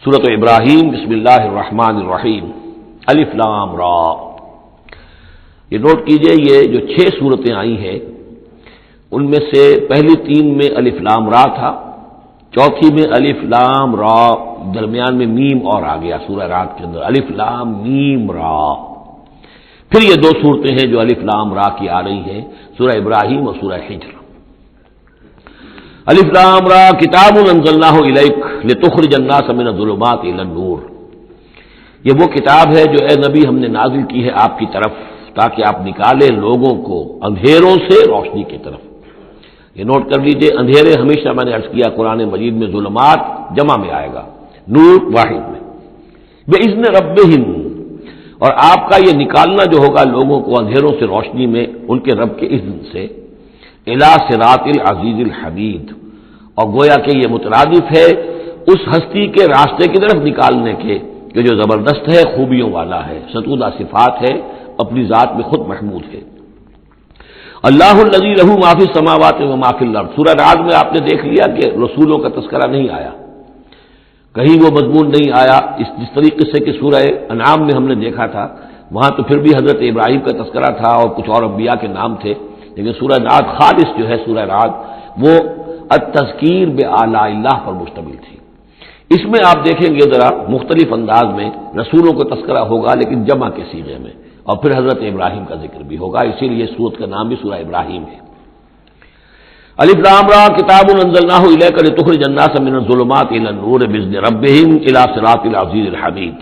سورۃ ابراہیم بسم اللہ الرحمن الرحیم الف لام را۔ یہ نوٹ کیجئے، یہ جو 6 سورتیں آئی ہیں ان میں سے پہلی 3 میں الف لام را تھا، چوتھی میں الف لام را، درمیان میں میم اور آ گیا سورہ رات کے اندر الف لام میم را۔ پھر یہ 2 سورتیں ہیں جو الف لام را کی آ رہی ہیں، سورہ ابراہیم اور سورہ ہجر۔ الف لام را کتاب انزلناہ الیک لتخرج الناس من الظلمات الی النور۔ یہ وہ کتاب ہے جو اے نبی ہم نے نازل کی ہے آپ کی طرف تاکہ آپ نکالیں لوگوں کو اندھیروں سے روشنی کی طرف۔ یہ نوٹ کر لیجئے، اندھیرے ہمیشہ میں نے عرض کیا قرآن مجید میں ظلمات جمع میں آئے گا، نور واحد میں۔ بِإِذْنِ رَبِّهِمْ، اور آپ کا یہ نکالنا جو ہوگا لوگوں کو اندھیروں سے روشنی میں ان کے رب کے اذن سے، الی صراط العزیز الحمید، اور گویا کہ یہ مترادف ہے اس ہستی کے راستے کی طرف نکالنے کے کہ جو زبردست ہے، خوبیوں والا ہے، ستودہ صفات ہے، اپنی ذات میں خود محمود ہے۔ اللہ الذی لہ ما فی السماوات و ما فی الارض۔ سورہ رعد میں آپ نے دیکھ لیا کہ رسولوں کا تذکرہ نہیں آیا، کہیں وہ مضمون نہیں آیا، جس طریقے سے کہ سورہ انعام میں ہم نے دیکھا تھا، وہاں تو پھر بھی حضرت ابراہیم کا تذکرہ تھا اور کچھ اور انبیاء کے نام تھے، لیکن سورہ رعد خالص جو ہے سورہ رعد وہ التذکیر بآلاء اللہ پر مشتمل تھی۔ اس میں آپ دیکھیں گے ذرا مختلف انداز میں رسولوں کا تذکرہ ہوگا لیکن جمع کے صیغے میں، اور پھر حضرت ابراہیم کا ذکر بھی ہوگا، اسی لیے سورت کا نام بھی سورہ ابراہیم ہے۔ الف لام را کتاب انزلناہ الیک لتخرج الناس من الظلمات الی النور باذن ربہم الی صراط العزیز الحمید۔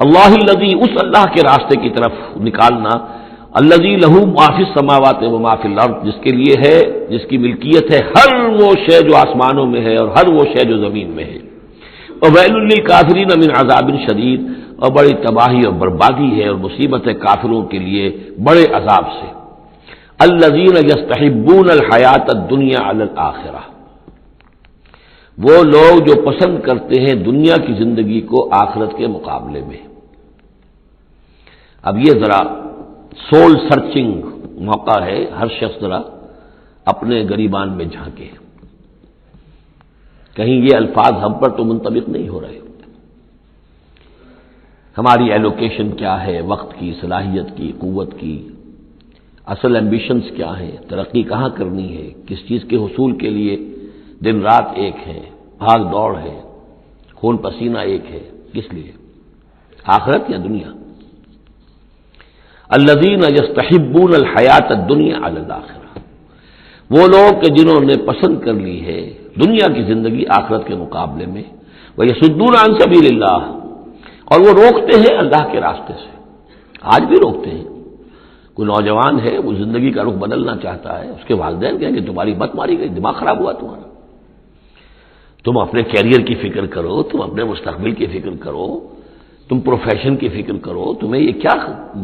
اللہ الذی، اس اللہ کے راستے کی طرف نکالنا، الذی لہ ما فی السماوات و ما فی الارض، جس کے لیے ہے، جس کی ملکیت ہے ہر وہ شے جو آسمانوں میں ہے اور ہر وہ شے جو زمین میں ہے۔ وویل للکافرین من عذاب شدید، اور بڑی تباہی اور بربادی ہے اور مصیبت ہے کافروں کے لیے بڑے عذاب سے۔ الذین یستحبون الحیات الدنیا علی الآخرہ، وہ لوگ جو پسند کرتے ہیں دنیا کی زندگی کو آخرت کے مقابلے میں۔ اب یہ ذرا سول سرچنگ موقع ہے، ہر شخص ذرا اپنے گریبان میں جھانکے، کہیں یہ الفاظ ہم پر تو منطبق نہیں ہو رہے۔ ہماری ایلوکیشن کیا ہے، وقت کی، صلاحیت کی، قوت کی، اصل ایمبیشنز کیا ہیں، ترقی کہاں کرنی ہے، کس چیز کے حصول کے لیے دن رات ایک ہے، بھاگ دوڑ ہے، خون پسینہ ایک ہے، کس لیے؟ آخرت یا دنیا؟ الذین یستحبون الحیات الدنیا علی الآخرہ، وہ لوگ کہ جنہوں نے پسند کر لی ہے دنیا کی زندگی آخرت کے مقابلے میں، ویصدون عن سبیل اللہ، اور وہ روکتے ہیں اللہ کے راستے سے، آج بھی روکتے ہیں۔ کوئی نوجوان ہے وہ زندگی کا رخ بدلنا چاہتا ہے، اس کے والدین کہیں کہ تمہاری مت ماری گئی، دماغ خراب ہوا تمہارا، تم اپنے کیریئر کی فکر کرو، تم اپنے مستقبل کی فکر کرو، تم پروفیشن کی فکر کرو، تمہیں یہ کیا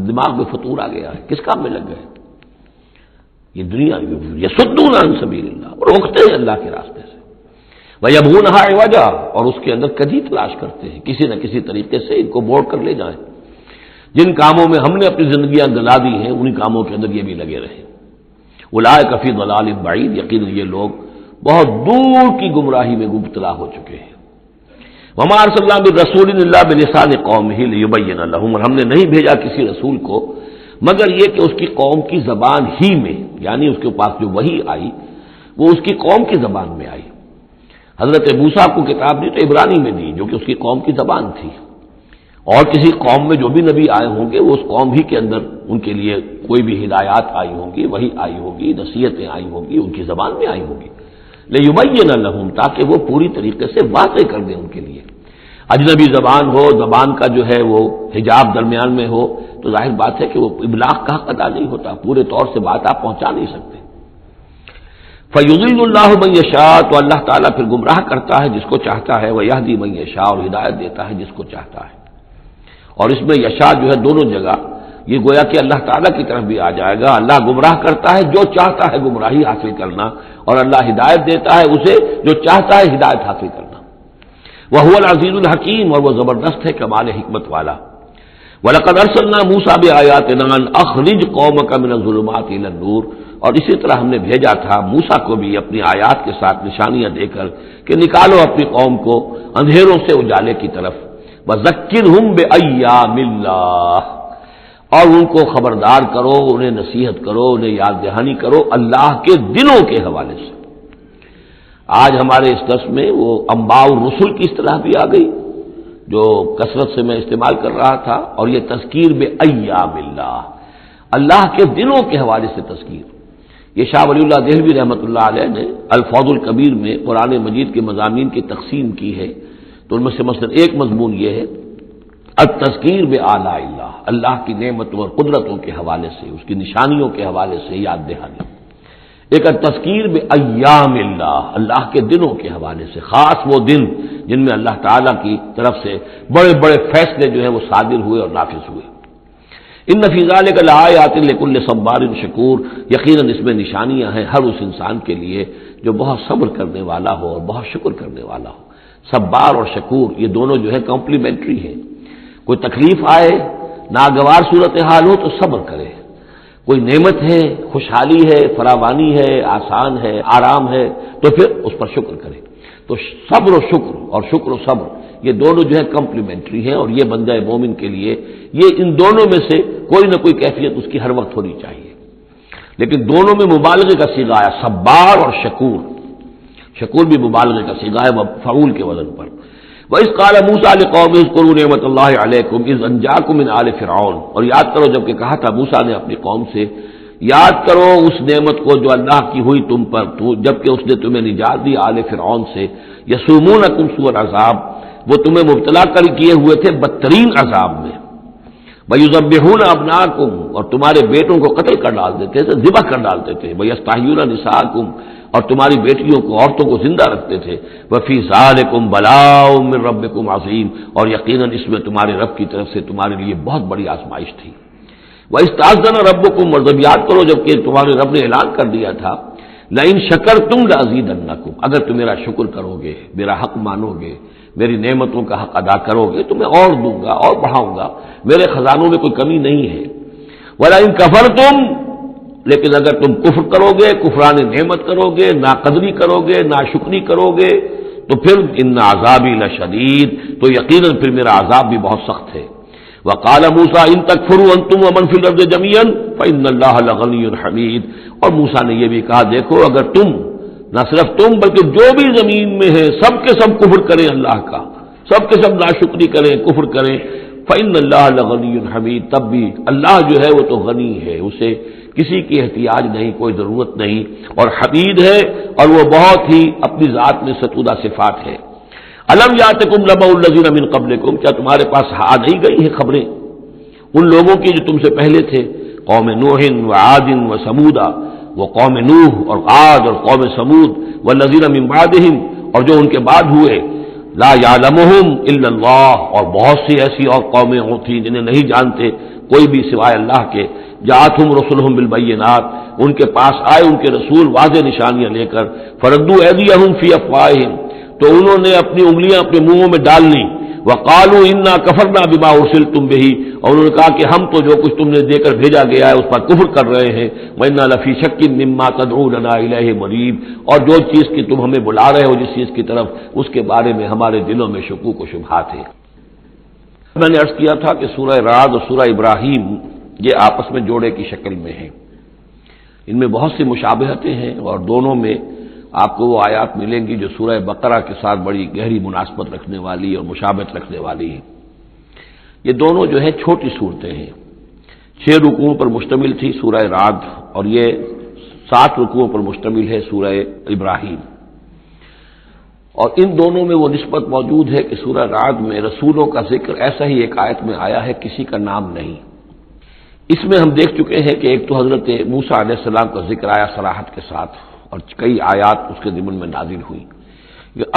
دماغ میں فطور آ گیا ہے، کس کام میں لگ گئے؟ یہ دنیا یصدون عن سبیل اللہ، روکتے ہیں اللہ کے راستے سے، وَيَبْغُونَهَا عِوَجًا، اور اس کے اندر کجی تلاش کرتے ہیں، کسی نہ کسی طریقے سے ان کو موڑ کر لے جائیں۔ جن کاموں میں ہم نے اپنی زندگیاں گلا دی ہیں انہی کاموں کے اندر یہ بھی لگے رہے۔ اولئک فی ضلال بعید، یقیناً یہ لوگ بہت دور کی گمراہی میں مبتلا ہو چکے ہیں۔ وما ارسلنا بالرسول الا بلسان قومہ لیبین لهم، اور ہم نے نہیں بھیجا کسی رسول کو مگر یہ کہ اس کی قوم کی زبان ہی میں، یعنی اس کے پاس جو وحی آئی وہ اس کی قوم کی زبان میں آئی۔ حضرت موسیٰ کو کتاب دی تو عبرانی میں دی جو کہ اس کی قوم کی زبان تھی، اور کسی قوم میں جو بھی نبی آئے ہوں گے وہ اس قوم ہی کے اندر ان کے لیے کوئی بھی ہدایات آئی ہوں گی، وحی آئی ہوگی، نصیحتیں آئی ہوں گی، ان کی زبان میں آئی ہوگی، لیبین لهم، تاکہ وہ پوری طریقے سے واضح کر دیں ان کے لیے۔ اجنبی زبان ہو، زبان کا جو ہے وہ حجاب درمیان میں ہو تو ظاہر بات ہے کہ وہ ابلاغ کا حق ادا نہیں ہوتا، پورے طور سے بات آپ پہنچا نہیں سکتے۔ فَيُضِلُّ اللَّهُ مَن يَشَاءُ، تو اللہ تعالیٰ پھر گمراہ کرتا ہے جس کو چاہتا ہے، وَيَهْدِي مَن يَشَاءُ، اور ہدایت دیتا ہے جس کو چاہتا ہے۔ اور اس میں یشاء جو ہے دونوں جگہ یہ گویا کہ اللہ تعالیٰ کی طرف بھی آ جائے گا، اللہ گمراہ کرتا ہے جو چاہتا ہے گمراہی حاصل کرنا، اور اللہ ہدایت دیتا ہے اسے جو چاہتا ہے ہدایت حاصل کرنا۔ وَهُوَ الْعَزِيزُ الْحَكِيمُ، اور وہ زبردست ہے کمال حکمت والا۔ وَلَقَدْ أَرْسَلْنَا مُوسَىٰ بِآيَاتِنَا أَنْ أَخْرِجْ قَوْمَكَ مِنَ الظُّلُمَاتِ إِلَى النُّورِ، اور اسی طرح ہم نے بھیجا تھا موسیٰ کو بھی اپنی آیات کے ساتھ نشانیاں دے کر کہ نکالو اپنی قوم کو اندھیروں سے اجالے کی طرف، وذکرہم بایام اللہ، اور ان کو خبردار کرو، انہیں نصیحت کرو، انہیں یاد دہانی کرو اللہ کے دنوں کے حوالے سے۔ آج ہمارے اس درس میں وہ انباء الرسل کی اصطلاح بھی آ گئی جو کثرت سے میں استعمال کر رہا تھا، اور یہ تذکیر بایام اللہ، اللہ کے دنوں کے حوالے سے تذکیر۔ یہ شاہ ولی اللہ دہلوی رحمۃ اللہ علیہ نے الفوز الکبیر میں قرآن مجید کے مضامین کی تقسیم کی ہے، تو ان میں سے مثلا ایک مضمون یہ ہے التذکیر بآلاء اللہ، اللہ کی نعمتوں اور قدرتوں کے حوالے سے، اس کی نشانیوں کے حوالے سے یاد دہانی۔ ایک التذکیر بایام اللہ، اللہ کے دنوں کے حوالے سے، خاص وہ دن جن میں اللہ تعالیٰ کی طرف سے بڑے بڑے فیصلے جو ہے وہ صادر ہوئے اور نافذ ہوئے۔ ان فی ذلک لآیات لکل صبار شکور، یقیناً اس میں نشانیاں ہیں ہر اس انسان کے لیے جو بہت صبر کرنے والا ہو اور بہت شکر کرنے والا ہو۔ صبار اور شکور یہ دونوں جو ہے کمپلیمنٹری ہیں۔ کوئی تکلیف آئے، ناگوار صورتحال ہو تو صبر کرے، کوئی نعمت ہے، خوشحالی ہے، فراوانی ہے، آسان ہے، آرام ہے تو پھر اس پر شکر کرے۔ تو صبر و شکر اور شکر و صبر یہ دونوں جو ہے کمپلیمنٹری ہیں، اور یہ بندہ مومن کے لیے یہ ان دونوں میں سے کوئی نہ کوئی کیفیت اس کی ہر وقت ہونی چاہیے۔ لیکن دونوں میں مبالغے کا صیغہ آیا، صبار اور شکور، شکور بھی مبالغے کا صیغہ ہے مفعول کے وزن پر۔ وَإِذْ قَالَ مُوسَىٰ لِقَوْمِهِ اذْكُرُوا نِعْمَتَ اللَّهِ عَلَيْكُمْ إِذْ أَنجَاكُم مِّنْ آلِ فِرْعَوْنَ، اور یاد کرو جب کہ کہا تھا موسیٰ نے اپنی قوم سے، یاد کرو اس نعمت کو جو اللہ کی ہوئی تم پر، جبکہ اس نے تمہیں نجات دی آل فرعون سے، یسومونکم سوء العذاب، وہ تمہیں مبتلا کر کیے ہوئے تھے بدترین عذاب میں، وَيُذَبِّحُونَ أَبْنَاءَكُمْ، اور تمہارے بیٹوں کو قتل کر ڈال دیتے تھے، ذبح کر ڈالتے تھے، وَيَسْتَحْيُونَ نِسَاءَكُمْ، اور تمہاری بیٹیوں کو، عورتوں کو زندہ رکھتے تھے، وَفِي ذَلِكُمْ بَلَاءٌ مِّن رَّبِّكُمْ عَظِيمٌ، اور یقیناً اس میں تمہارے رب کی طرف سے تمہارے لیے بہت بڑی آزمائش تھی۔ وَإِسْتَأْذَنَ رَبُّكُمْ، اور جب یاد کرو جب کہ تمہارے رب نے اعلان کر دیا تھا لَئِن شَكَرْتُمْ لَأَزِيدَنَّكُمْ، اگر تم میرا شکر کرو گے، میرا حق مانو گے، میری نعمتوں کا حق ادا کرو گے تو میں اور دوں گا اور بڑھاؤں گا، میرے خزانوں میں کوئی کمی نہیں ہے۔ وَلَئِن كَفَرْتُمْ، لیکن اگر تم کفر کرو گے، کفران نعمت کرو گے، ناقدری کرو گے، ناشکری کرو گے تو پھر ان عذابی لشدید، تو یقیناً پھر میرا عذاب بھی بہت سخت ہے۔ وقال موسیٰ ان تکفروا انتم ومن فی الارض جميعا فان اللہ لغنی حمید، اور موسیٰ نے یہ بھی کہا دیکھو اگر تم، نہ صرف تم بلکہ جو بھی زمین میں ہے سب کے سب کفر کریں اللہ کا، سب کے سب ناشکری کریں، کفر کریں، فان اللہ لغنی حمید، تب بھی اللہ جو ہے وہ تو غنی ہے، اسے کسی کی احتیاج نہیں، کوئی ضرورت نہیں، اور حمید ہے اور وہ بہت ہی اپنی ذات میں ستودہ صفات ہے۔ الم یاتکم نبأ الذین من قبلکم، کیا تمہارے پاس آ نہیں گئی ہیں خبریں ان لوگوں کی جو تم سے پہلے تھے، قوم نوح وعاد وثمود، وہ قوم نوح اور عاد اور قوم ثمود، والذین من بعدہم، اور جو ان کے بعد ہوئے، لا یعلمہم الا اللہ، اور بہت سی ایسی اور قومیں تھیں جنہیں نہیں جانتے کوئی بھی سوائے اللہ کے، جاءتہم رسلہم بالبینات، ان کے پاس آئے ان کے رسول واضح نشانیاں لے کر، فردوا ایدیہم فی افواہہم، تو انہوں نے اپنی انگلیاں اپنے منہوں میں ڈال لیں، وقالوا انا کفرنا بما ارسلتم به، اور انہوں نے کہا کہ ہم تو جو کچھ تم نے دے کر بھیجا گیا ہے اس پر کفر کر رہے ہیں، وانا لفی شک مما تدعوننا الیہ مریب، اور جو چیز کی تم ہمیں بلا رہے ہو جس چیز کی طرف، اس کے بارے میں ہمارے دلوں میں شکوک و شبہات ہیں۔ میں نے عرض کیا تھا کہ سورہ رعد اور سورہ ابراہیم یہ آپس میں جوڑے کی شکل میں ہیں، ان میں بہت سی مشابہتیں ہیں، اور دونوں میں آپ کو وہ آیات ملیں گی جو سورہ بقرہ کے ساتھ بڑی گہری مناسبت رکھنے والی اور مشابہت رکھنے والی ہیں۔ یہ دونوں جو ہیں چھوٹی صورتیں ہیں، 6 رکوعوں پر مشتمل تھی سورہ رعد، اور یہ 7 رکوعوں پر مشتمل ہے سورہ ابراہیم، اور ان دونوں میں وہ نسبت موجود ہے کہ سورہ رعد میں رسولوں کا ذکر ایسا ہی ایک آیت میں آیا ہے، کسی کا نام نہیں۔ اس میں ہم دیکھ چکے ہیں کہ ایک تو حضرت موسیٰ علیہ السلام کا ذکر آیا صراحت کے ساتھ، اور کئی آیات اس کے ضمن میں نازل ہوئی۔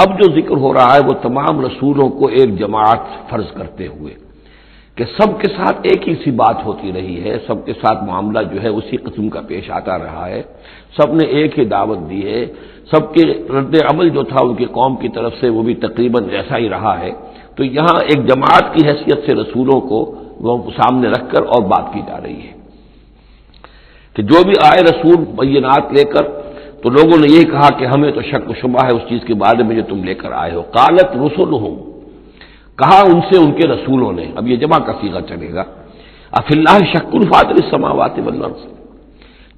اب جو ذکر ہو رہا ہے وہ تمام رسولوں کو ایک جماعت فرض کرتے ہوئے کہ سب کے ساتھ ایک ہی سی بات ہوتی رہی ہے، سب کے ساتھ معاملہ جو ہے اسی قسم کا پیش آتا رہا ہے، سب نے ایک ہی دعوت دی ہے، سب کے رد عمل جو تھا ان کی قوم کی طرف سے وہ بھی تقریباً ایسا ہی رہا ہے، تو یہاں ایک جماعت کی حیثیت سے رسولوں کو وہ سامنے رکھ کر اور بات کی جا رہی ہے کہ جو بھی آئے رسول بینات لے کر تو لوگوں نے یہ کہا کہ ہمیں تو شک و شبہ ہے اس چیز کے بارے میں جو تم لے کر آئے ہو. قالت رسلہم، کہا ان سے ان کے رسولوں نے، اب یہ جمع کا صیغہ چلے گا، افی اللہ شک فاطر السماوات والارض،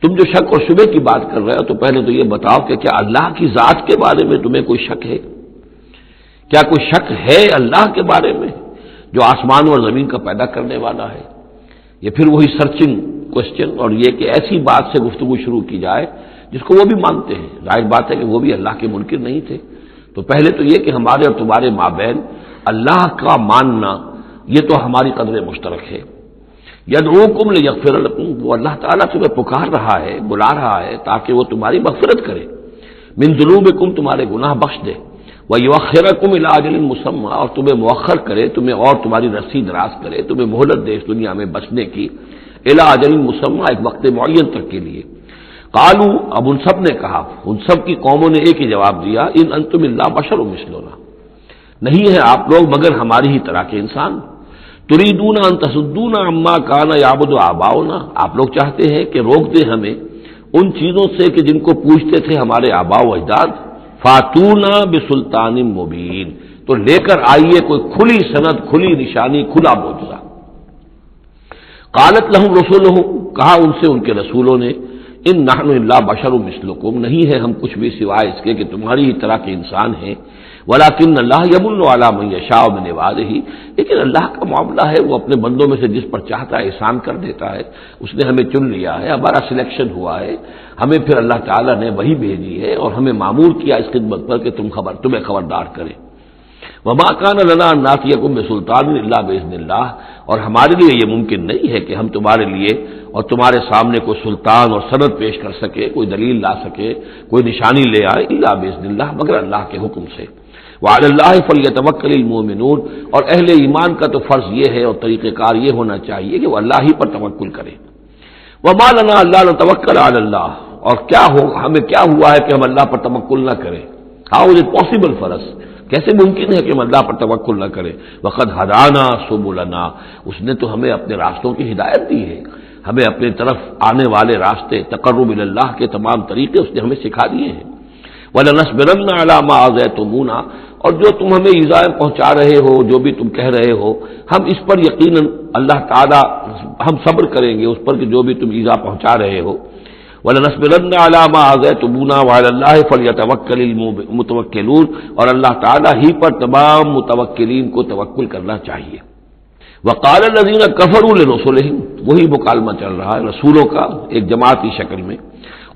تم جو شک اور شبہ کی بات کر رہے ہو تو پہلے تو یہ بتاؤ کہ کیا اللہ کی ذات کے بارے میں تمہیں کوئی شک ہے؟ کیا کوئی شک ہے اللہ کے بارے میں جو آسمان اور زمین کا پیدا کرنے والا ہے؟ یہ پھر وہی سرچنگ کوشچن، اور یہ کہ ایسی بات سے گفتگو شروع کی جائے جس کو وہ بھی مانتے ہیں. ظاہر بات ہے کہ وہ بھی اللہ کے منکر نہیں تھے. تو پہلے تو یہ کہ ہمارے اور تمہارے مابین اللہ کا ماننا یہ تو ہماری قدر مشترک ہے. یدعوکم لیغفر لکم، وہ اللہ تعالیٰ تمہیں پکار رہا ہے، بلا رہا ہے تاکہ وہ تمہاری مغفرت کرے، من ذنوبکم، تمہارے گناہ بخش دے، ویؤخرکم الی اجل مسمى، اور تمہیں مؤخر کرے، تمہیں اور تمہاری رسی دراز کرے، تمہیں مہلت دے اس دنیا میں بچنے کی، الی اجل مسمى، ایک وقت معین تک کے لیے. قالوا، اب ان سب نے کہا، ان سب کی قوموں نے ایک ہی جواب دیا، ان انتم الا بشر مثلنا، نہیں ہے آپ لوگ مگر ہماری ہی طرح کے انسان. تریدون ان تصدونا عما کان یعبد آباؤنا، آپ لوگ چاہتے ہیں کہ روک دیں ہمیں ان چیزوں سے کہ جن کو پوجتے تھے ہمارے آباء و اجداد. فاتونا بسلطان مبین، تو لے کر آئیے کوئی کھلی سند، کھلی نشانی، کھلا معجزہ. قالت لهم رسلهم، کہا ان سے ان کے رسولوں نے، ان نحن الا بشر مثلکم، نہیں ہے ہم کچھ بھی سوائے اس کے کہ تمہاری ہی طرح کے انسان ہیں. ولکن اللہ یمن علی من یشاء من عبادہ، لیکن اللہ کا معاملہ ہے وہ اپنے بندوں میں سے جس پر چاہتا ہے احسان کر دیتا ہے. اس نے ہمیں چن لیا ہے، ہمارا سلیکشن ہوا ہے، ہمیں پھر اللہ تعالیٰ نے وہی بھیجی ہے اور ہمیں معمور کیا اس خدمت پر کہ تمہیں خبردار کرے. وما کان لنا ان ناتیکم بسلطان الا باذن اللہ، اور ہمارے لیے یہ ممکن نہیں ہے کہ ہم تمہارے لیے اور تمہارے سامنے کوئی سلطان اور سند پیش کر سکے، کوئی دلیل لا سکے، کوئی نشانی لے آئے، الا باذن اللہ، مگر اللہ کے حکم سے. وعلی اللہ فلیتوکل المؤمنون، اور اہل ایمان کا تو فرض یہ ہے اور طریقہ کار یہ ہونا چاہیے کہ وہ اللہ ہی پر توکل کرے. وما لنا الا نتوکل علی اللہ، اور کیا ہو ہمیں کیا ہوا ہے کہ ہم اللہ پر توکل نہ کریں؟ How is it possible for us, کیسے ممکن ہے کہ ہم اللہ پر توکل نہ کریں؟ وقد ہدانا سبلنا، اس نے تو ہمیں اپنے راستوں کی ہدایت دی ہے، ہمیں اپنے طرف آنے والے راستے، تقرب الی اللہ کے تمام طریقے اس نے ہمیں سکھا دیے ہیں. وَلَنَصْبِرَنَّ عَلَىٰ مَا آذَيْتُمُونَا، اور جو تم ہمیں ایذائیں پہنچا رہے ہو، جو بھی تم کہہ رہے ہو، ہم اس پر یقیناً اللہ تعالیٰ ہم صبر کریں گے اس پر کہ جو بھی تم ایذا پہنچا رہے ہو. وَلَنَصْبِرَنَّ عَلَىٰ مَا آذَيْتُمُونَا وَعَلَى اللَّهِ فَلْيَتَوَكَّلِ الْمُتَوَكِّلُونَ، اور اللہ تعالیٰ ہی پر تمام متوکلین کو توکل کرنا چاہیے. وَقَالَ الَّذِينَ كَفَرُوا لِرُسُلِهِمْ، وہی مکالمہ چل رہا ہے رسولوں کا ایک جماعتی شکل میں،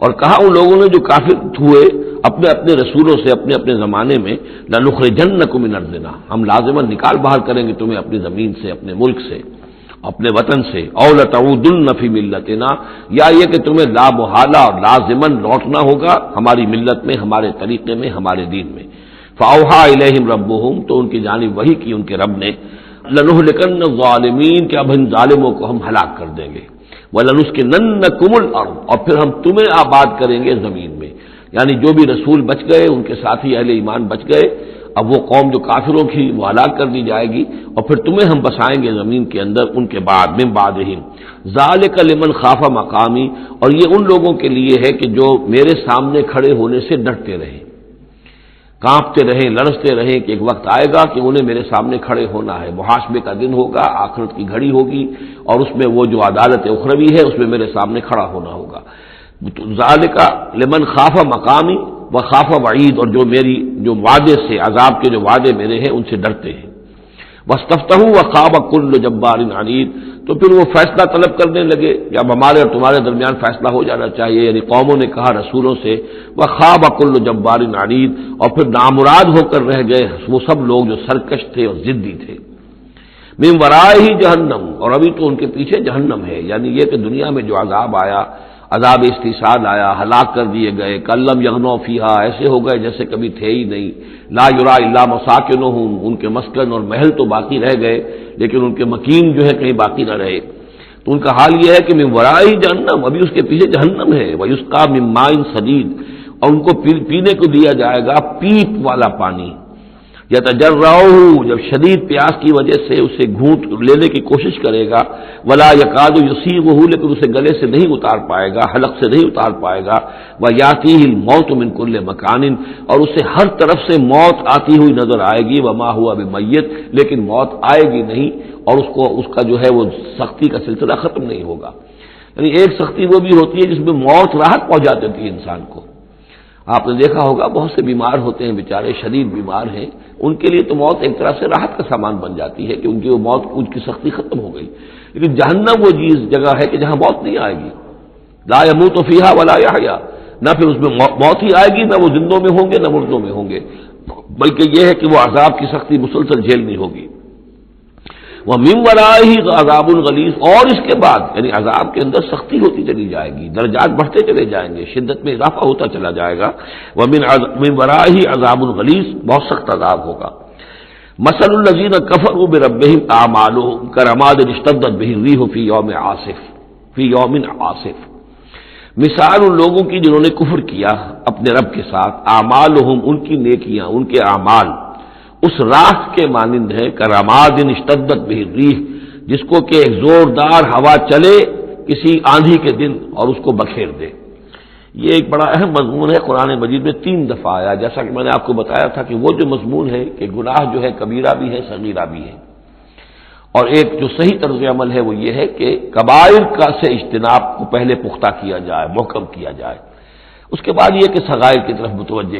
اور کہا ان لوگوں نے جو کافر ہوئے اپنے اپنے رسولوں سے اپنے اپنے زمانے میں، لَنُخْرِجَنَّكُم مِّنْ أَرْضِنَا، ہم لازماً نکال باہر کریں گے تمہیں اپنی زمین سے، اپنے ملک سے، اپنے وطن سے، أَوْ لَتَعُودُنَّ فِي مِلَّتِنَا، یا یہ کہ تمہیں لا محالہ اور لازماً لوٹنا ہوگا ہماری ملت میں، ہمارے طریقے میں، ہمارے دین میں. فَأَوْحَىٰ إِلَيْهِمْ رَبُّهُمْ، تو ان کی جانب وحی کی ان کے رب نے، لَنُهْلِكَنَّ الظَّالِمِينَ، کہ اب ان ظالموں کو ہم ہلاک کر دیں گے. وَلَنُسْكِنَنَّكُمُ الْأَرْضَ، اور پھر ہم تمہیں آباد کریں گے زمین میں. یعنی جو بھی رسول بچ گئے، ان کے ساتھی اہل ایمان بچ گئے، اب وہ قوم جو کافروں کی وہ ہلاک کر دی جائے گی، اور پھر تمہیں ہم بسائیں گے زمین کے اندر ان کے بعد، من بعدہم. ذالک لمن خاف مقامی، اور یہ ان لوگوں کے لیے ہے کہ جو میرے سامنے کھڑے ہونے سے ڈرتے رہیں، کانپتے رہیں، لرزتے رہیں کہ ایک وقت آئے گا کہ انہیں میرے سامنے کھڑے ہونا ہے، محاسبے کا دن ہوگا، آخرت کی گھڑی ہوگی، اور اس میں وہ جو عدالت اخروی ہے اس میں میرے سامنے کھڑا ہونا ہوگا. ذالک لمن خاف مقامی و خاف وعید، اور جو وعدے سے، عذاب کے جو وعدے میرے ہیں ان سے ڈرتے ہیں. واستفتحوا وخاب كل جبار عنید، تو پھر وہ فیصلہ طلب کرنے لگے کہ اب ہمارے اور تمہارے درمیان فیصلہ ہو جانا چاہیے. یعنی قوموں نے کہا رسولوں سے، وخاب كل جبار عنید، اور پھر نامراد ہو کر رہ گئے وہ سب لوگ جو سرکش تھے اور ضدی تھے. من ورائہ جہنم، اور ابھی تو ان کے پیچھے جہنم ہے. یعنی یہ کہ دنیا میں جو عذاب آیا، عذاب استحصال آیا، ہلاک کر دیے گئے، کلم یغنوا فیہا، ایسے ہو گئے جیسے کبھی تھے ہی نہیں. لا یرا الا مساکنہم، ان کے مسکن اور محل تو باقی رہ گئے لیکن ان کے مکین جو ہے کہیں باقی نہ رہے. تو ان کا حال یہ ہے کہ من ورائہ جہنم، ابھی اس کے پیچھے جہنم ہے. ویسقا من ماء صدید، اور ان کو پینے کو دیا جائے گا پیپ والا پانی. یتجرعہ، جب شدید پیاس کی وجہ سے اسے گھونٹ لینے کی کوشش کرے گا، ولا یکاد یسیغہ، لیکن اسے گلے سے نہیں اتار پائے گا، حلق سے نہیں اتار پائے گا، ویاتیہ الموت من کل مکان، اور اسے ہر طرف سے موت آتی ہوئی نظر آئے گی، وما ہوا بمیت، لیکن موت آئے گی نہیں، اور اس کا جو ہے وہ سختی کا سلسلہ ختم نہیں ہوگا۔ یعنی ایک سختی وہ بھی ہوتی ہے جس میں موت راحت پہنچا دیتی ہے انسان کو۔ آپ نے دیکھا ہوگا بہت سے بیمار ہوتے ہیں بیچارے، شدید بیمار ہیں، ان کے لیے تو موت ایک طرح سے راحت کا سامان بن جاتی ہے کہ ان کی وہ موت، ان کی سختی ختم ہو گئی۔ لیکن جہنم وہ جگہ ہے کہ جہاں موت نہیں آئے گی، لا یموت فیہا ولا یحیا، نہ پھر اس میں موت ہی آئے گی، نہ وہ زندوں میں ہوں گے نہ مردوں میں ہوں گے، بلکہ یہ ہے کہ وہ عذاب کی سختی مسلسل جھیلنی ہوگی۔ وَمِن وَرَائِهِ عَذَابٌ غَلِيظٌ، اور اس کے بعد یعنی عذاب کے اندر سختی ہوتی چلی جائے گی، درجات بڑھتے چلے جائیں گے، شدت میں اضافہ ہوتا چلا جائے گا۔ وَمِن وَرَائِهِ عَذَابٌ غَلِيظٌ، بہت سخت عذاب ہوگا۔ مَثَلُ الَّذِينَ كَفَرُوا بِرَبِّهِمْ أَعْمَالُهُمْ كَرَمَادٍ اشْتَدَّتْ بِهِ الرِّيحُ فِي يَوْمٍ عَاصِفٍ، مثال ان لوگوں کی جنہوں نے کفر کیا اپنے رب کے ساتھ، اعمالہم، ان کی نیکیاں، ان کے اعمال اس راکھ کے مانند ہے، کرماد اشتدت بہ الریح، جس کو کہ ایک زوردار ہوا چلے کسی آندھی کے دن اور اس کو بکھیر دے۔ یہ ایک بڑا اہم مضمون ہے، قرآن مجید میں 3 دفعہ آیا، جیسا کہ میں نے آپ کو بتایا تھا کہ وہ جو مضمون ہے کہ گناہ جو ہے کبیرہ بھی ہے صغیرہ بھی ہے، اور ایک جو صحیح طرز عمل ہے وہ یہ ہے کہ کبائر کا سے اجتناب کو پہلے پختہ کیا جائے، محکم کیا جائے، اس کے بعد یہ کہ صغائر کی طرف توجہ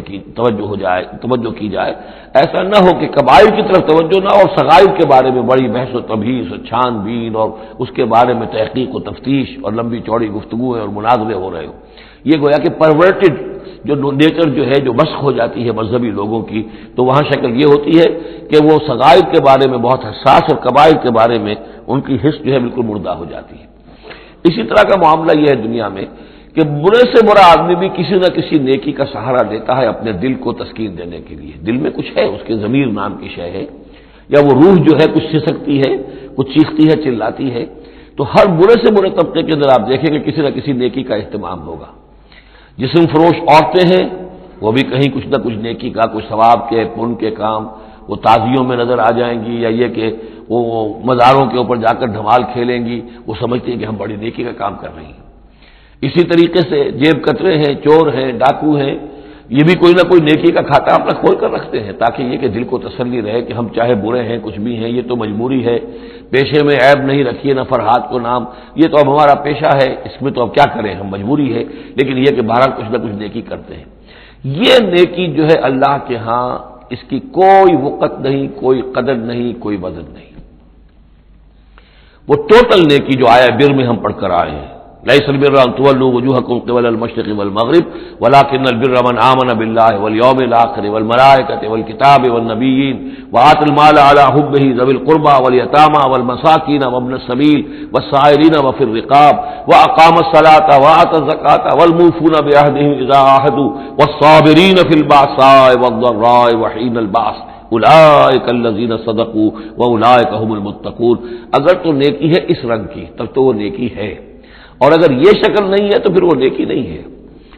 کی جائے۔ ایسا نہ ہو کہ کبائر کی طرف توجہ نہ ہو اور صغائر کے بارے میں بڑی بحث و تبحیث اور چھان بین اور اس کے بارے میں تحقیق و تفتیش اور لمبی چوڑی گفتگویں اور مناظرے ہو رہے ہو۔ یہ گویا کہ پرورٹڈ جو نیچر جو ہے، جو مسخ ہو جاتی ہے مذہبی لوگوں کی، تو وہاں شکل یہ ہوتی ہے کہ وہ صغائر کے بارے میں بہت حساس اور کبائر کے بارے میں ان کی حس جو ہے بالکل مردہ ہو جاتی ہے۔ اسی طرح کا معاملہ یہ ہے دنیا میں کہ برے سے برا آدمی بھی کسی نہ کسی نیکی کا سہارا لیتا ہے اپنے دل کو تسکین دینے کے لیے۔ دل میں کچھ ہے، اس کے ضمیر نام کی شے ہے، یا وہ روح جو ہے کچھ سسکتی ہے، کچھ چیختی ہے، چلاتی ہے، تو ہر برے سے برے طبقے کے اندر آپ دیکھیں کہ کسی نہ کسی نیکی کا اہتمام ہوگا۔ جسم فروش عورتیں ہیں، وہ بھی کہیں کچھ نہ کچھ نیکی کا، کچھ ثواب کے، پن کے کام، وہ تازیوں میں نظر آ جائیں گی، یا یہ کہ وہ مزاروں کے اوپر جا کر دھمال کھیلیں گی، وہ سمجھتی ہیں کہ ہم بڑی نیکی کا کام کر رہی ہیں۔ اسی طریقے سے جیب کترے ہیں، چور ہیں، ڈاکو ہیں، یہ بھی کوئی نہ کوئی نیکی کا کھاتا اپنا کھول کر رکھتے ہیں، تاکہ یہ کہ دل کو تسلی رہے کہ ہم چاہے برے ہیں، کچھ بھی ہیں، یہ تو مجبوری ہے، پیشے میں عیب نہیں رکھیے نہ فرحات کو نام، یہ تو اب ہمارا پیشہ ہے، اس میں تو اب کیا کریں، ہم مجبوری ہے، لیکن یہ کہ بہرحال کچھ نہ کچھ نیکی کرتے ہیں۔ یہ نیکی جو ہے اللہ کے ہاں اس کی کوئی وقت نہیں، کوئی قدر نہیں، کوئی وزن نہیں۔ وہ ٹوٹل نیکی جو آیا بر میں ہم پڑھ کر آئے ہیں، ليس البر أن تولوا وجوهكم قبل المشرق والمغرب ولكن البر من آمن بالله واليوم الآخر والملائكة والكتاب والنبيين وآتى المال على حبه ذوي القربى واليتامى والمساكين وابن السبيل والسائلين وفي الرقاب وأقام الصلاة وآتى الزكاة والموفون بعهدهم إذا عاهدوا والصابرين في البأساء والضراء وحين البأس اولئک الذین صدقوا واولئک هم المتقون۔ اگر تو نیکی ہے اس رنگ کی تب تو وہ نیکی ہے، اور اگر یہ شکل نہیں ہے تو پھر وہ نیکی نہیں ہے،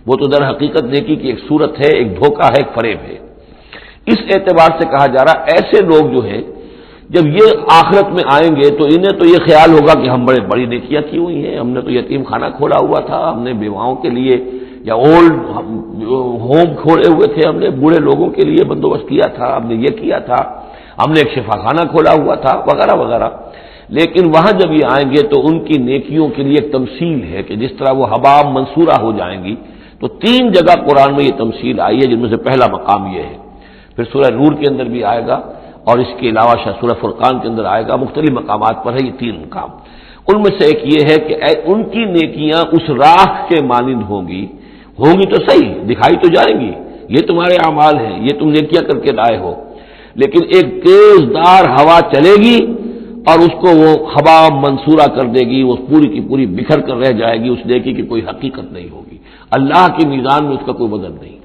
وہ تو در حقیقت نیکی کی ایک صورت ہے، ایک دھوکہ ہے، ایک فریب ہے۔ اس اعتبار سے کہا جا رہا ایسے لوگ جو ہیں جب یہ آخرت میں آئیں گے تو انہیں تو یہ خیال ہوگا کہ ہم بڑی نیکیاں کی ہوئی ہیں، ہم نے تو یتیم خانہ کھولا ہوا تھا، ہم نے بیواؤں کے لیے یا اولڈ ہوم کھولے ہوئے تھے، ہم نے بوڑھے لوگوں کے لیے بندوبست کیا تھا، ہم نے یہ کیا تھا، ہم نے ایک شفا خانہ کھولا ہوا تھا، وغیرہ وغیرہ۔ لیکن وہاں جب یہ آئیں گے تو ان کی نیکیوں کے لیے ایک تمثیل ہے کہ جس طرح وہ حباب منصورہ ہو جائیں گی۔ تو 3 جگہ قرآن میں یہ تمثیل آئی ہے، جن میں سے پہلا مقام یہ ہے، پھر سورہ نور کے اندر بھی آئے گا، اور اس کے علاوہ سورہ فرقان کے اندر آئے گا، مختلف مقامات پر ہے یہ 3 مقام۔ ان میں سے ایک یہ ہے کہ ان کی نیکیاں اس راہ کے مانند ہوں گی تو صحیح، دکھائی تو جائیں گی، یہ تمہارے اعمال ہیں، یہ تم نیکیاں کر کے لائے ہو، لیکن ایک تیز دار ہوا چلے گی اور اس کو وہ ہوا منصورہ کر دے گی، وہ پوری کی پوری بکھر کر رہ جائے گی، اس نیکی کی کوئی حقیقت نہیں ہوگی، اللہ کی میزان میں اس کا کوئی وزن نہیں۔